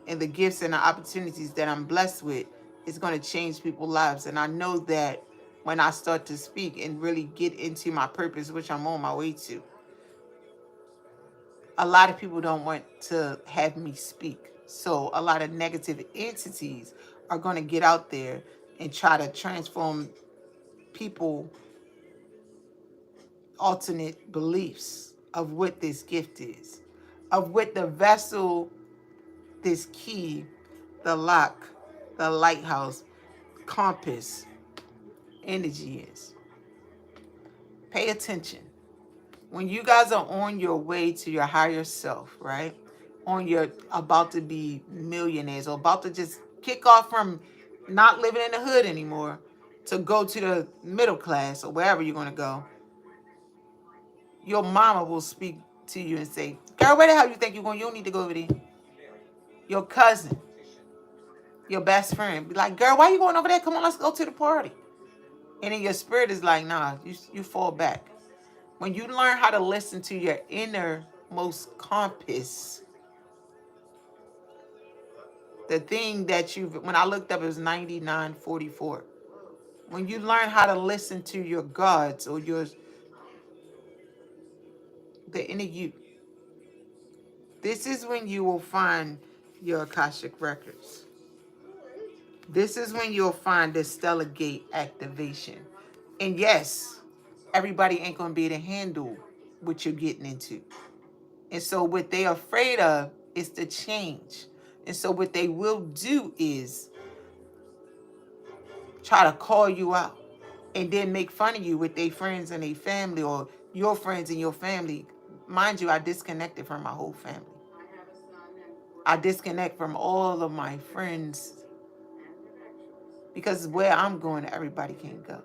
And the gifts and the opportunities that I'm blessed with is going to change people's lives. And I know that when I start to speak and really get into my purpose, which I'm on my way to, a lot of people don't want to have me speak. So a lot of negative entities are going to get out there and try to transform people alternate beliefs of what this gift is, of what the vessel, this key, the lock, the lighthouse, compass, energy is. Pay attention. When you guys are on your way to your higher self, right? On your about to be millionaires or about to just kick off from not living in the hood anymore to go to the middle class or wherever you're going to go, your mama will speak to you and say, girl, where the hell you think you're going? You don't need to go over there. Your cousin, your best friend, be like, girl, why you going over there? Come on, let's go to the party. And then your spirit is like, nah, you fall back. When you learn how to listen to your innermost compass, the thing that when I looked up, it was 9944. When you learn how to listen to your gods or the inner you, this is when you will find your Akashic records. This is when you'll find the stellar gate activation. And yes, everybody ain't going to be able to handle what you're getting into. And so what they're afraid of is the change. And so what they will do is try to call you out and then make fun of you with their friends and their family, or your friends and your family. Mind you, I disconnected from my whole family. I disconnect from all of my friends because where I'm going, everybody can go.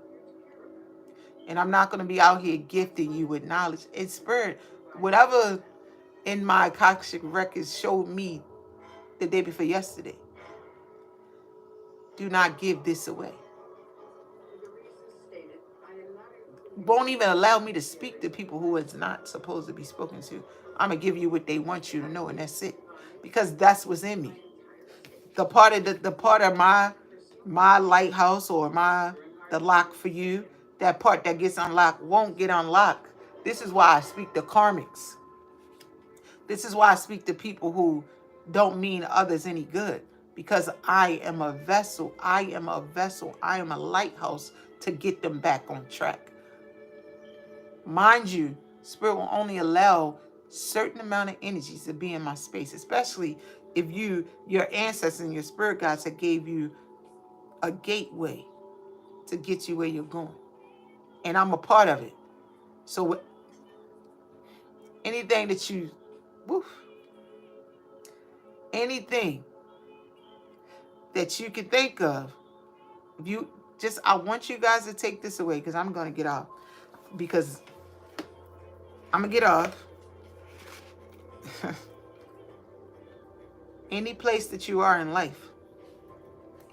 And I'm not going to be out here gifting you with knowledge. It's spirit. Whatever in my Akashic records showed me the day before yesterday, do not give this away. Won't even allow me to speak to people who is not supposed to be spoken to. I'm going to give you what they want you to know, and that's it. Because that's what's in me. The part of my lighthouse, or the lock for you, that part that gets unlocked won't get unlocked. This is why I speak to karmics. This is why I speak to people who don't mean others any good. Because I am a vessel. I am a vessel. I am a lighthouse to get them back on track. Mind you, spirit will only allow certain amount of energies to be in my space, especially if your ancestors and your spirit guides have gave you a gateway to get you where you're going. And I'm a part of it. So anything that anything that you can think of, I want you guys to take this away, because I'm going to get off. Because I'm going to get off. Any place that you are in life,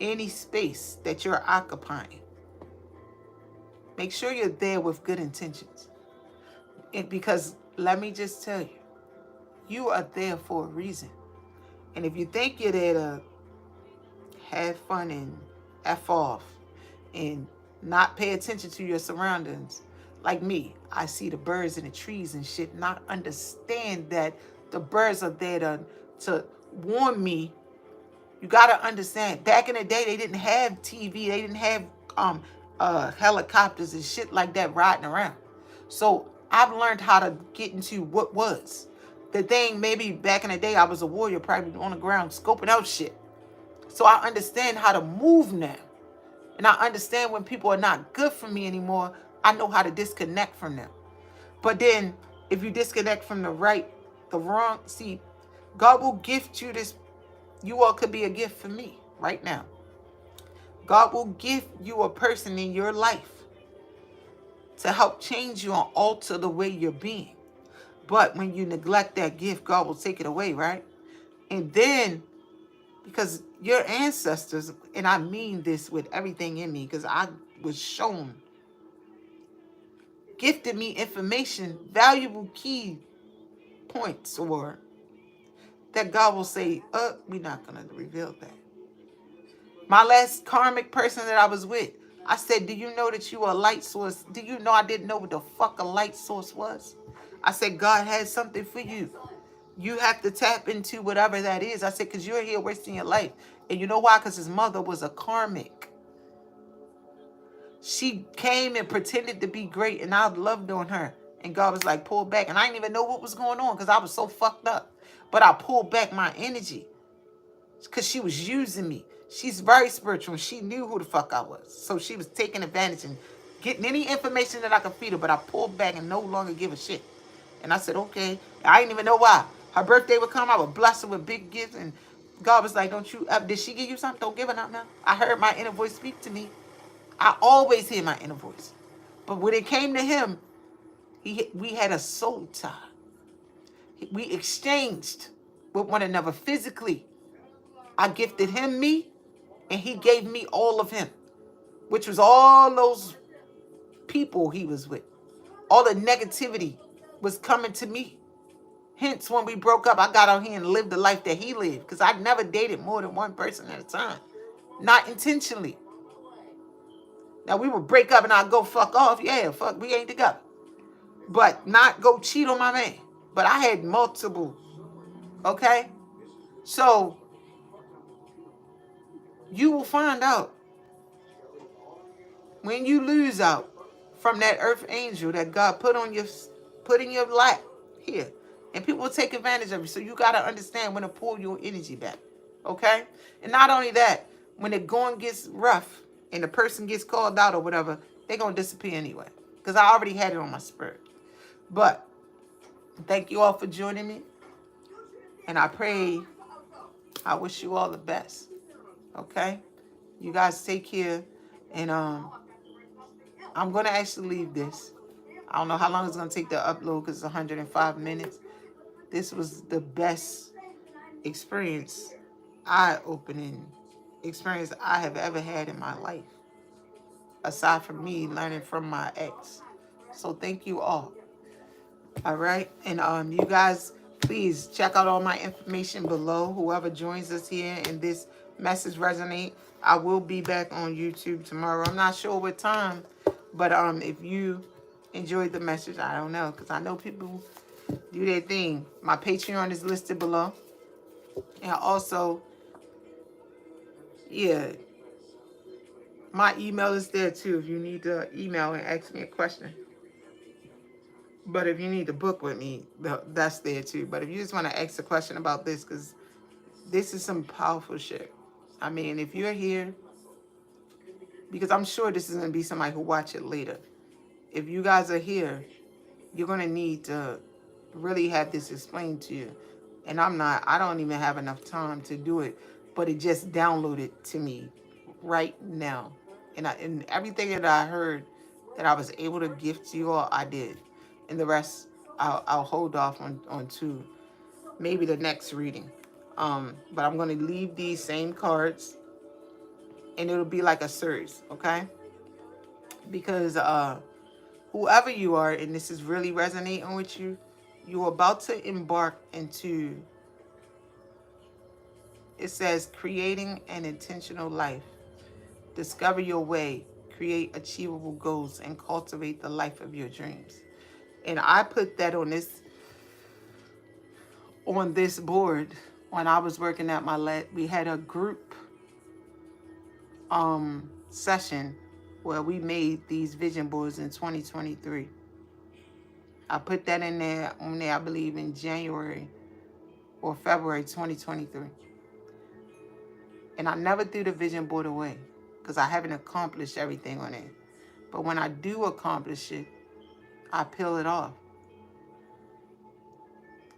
any space that you're occupying, make sure you're there with good intentions. Because let me just tell you, you are there for a reason. And if you think you're there to have fun and F off and not pay attention to your surroundings, like me, I see the birds and the trees and shit, not understand that the birds are there to warn me. You got to understand, back in the day, they didn't have TV. They didn't have helicopters and shit like that riding around. So I've learned how to get into what was. The thing, maybe back in the day, I was a warrior, probably on the ground scoping out shit. So I understand how to move now. And I understand when people are not good for me anymore, I know how to disconnect from them. But then if you disconnect from the wrong, see, God will gift you this. You all could be a gift for me right now. God will give you a person in your life to help change you and alter the way you're being. But when you neglect that gift, God will take it away, right? And then, because your ancestors, and I mean this with everything in me, because I was shown, gifted me information, valuable key points, or that God will say, we're not going to reveal that. My last karmic person that I was with, I said, do you know that you are a light source? Do you know I didn't know what the fuck a light source was? I said, God has something for you. You have to tap into whatever that is. I said, because you're here wasting your life. And you know why? Because his mother was a karmic. She came and pretended to be great, and I loved on her. And God was like, pull back. And I didn't even know what was going on because I was so fucked up. But I pulled back my energy because she was using me. She's very spiritual. She knew who the fuck I was. So she was taking advantage and getting any information that I could feed her. But I pulled back and no longer give a shit. And I said, okay. I didn't even know why. Her birthday would come. I would bless her with big gifts. And God was like, don't you, did she give you something? Don't give her nothing now. I heard my inner voice speak to me. I always hear my inner voice. But when it came to him, we had a soul tie. We exchanged with one another physically. I gifted him me, and he gave me all of him, which was all those people he was with. All the negativity was coming to me. Hence, when we broke up, I got out here and lived the life that he lived, because I never dated more than one person at a time. Not intentionally. Now, we would break up and I'd go fuck off. Yeah, fuck, we ain't together. But not go cheat on my man. But I had multiple, okay? So, You will find out when you lose out from that earth angel that God put in your lap here. And people will take advantage of you. So you got to understand when to pull your energy back. Okay? And not only that, when the going gets rough and the person gets called out or whatever, they're going to disappear anyway. Because I already had it on my spirit. But thank you all for joining me. And I wish you all the best. Okay? You guys take care. And I'm going to actually leave this. I don't know how long it's going to take to upload because it's 105 minutes. This was the best experience, eye-opening experience I have ever had in my life, aside from me learning from my ex. So thank you all. All right. And you guys, please check out all my information below. Whoever joins us here and this message resonate, I will be back on YouTube tomorrow. I'm not sure what time, but if you enjoyed the message, I don't know, because I know people do their thing. My Patreon is listed below. And also, yeah, my email is there too if you need to email and ask me a question. But if you need to book with me, that's there too. But if you just want to ask a question about this, because this is some powerful shit. I mean, if you're here, because I'm sure this is going to be somebody who watch it later. If you guys are here, you're going to need to really have this explained to you. And I don't even have enough time to do it, but it just downloaded to me right now. And everything that I heard that I was able to give to you all, I did. And the rest, I'll hold off on to maybe the next reading. But I'm going to leave these same cards, and it'll be like a series, okay? Because whoever you are, and this is really resonating with you, you're about to embark into, it says, creating an intentional life. Discover your way, create achievable goals, and cultivate the life of your dreams. And I put that on this board when I was working at my lab. We had a group session where we made these vision boards in 2023. I put that in there I believe in January or February 2023. And I never threw the vision board away because I haven't accomplished everything on it. But when I do accomplish it, I peel it off.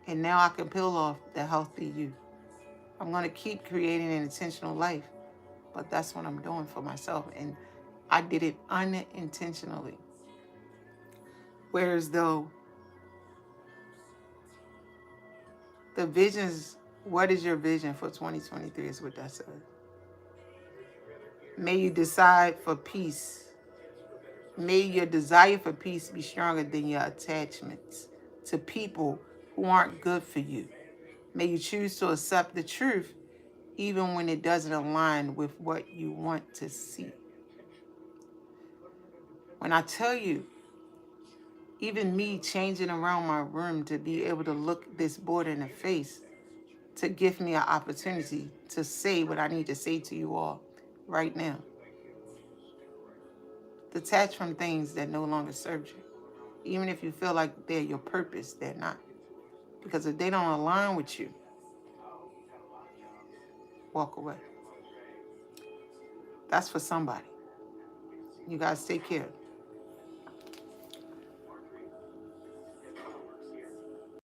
And now I can peel off the healthy you. I'm going to keep creating an intentional life, but that's what I'm doing for myself. And I did it unintentionally. Whereas though the visions, what is your vision for 2023 is what that says. May you decide for peace. May your desire for peace be stronger than your attachments to people who aren't good for you. May you choose to accept the truth even when it doesn't align with what you want to see. When I tell you, even me changing around my room to be able to look this board in the face, to give me an opportunity to say what I need to say to you all right now. Detach from things that no longer serve you. Even if you feel like they're your purpose, they're not. Because if they don't align with you, walk away. That's for somebody. You guys take care.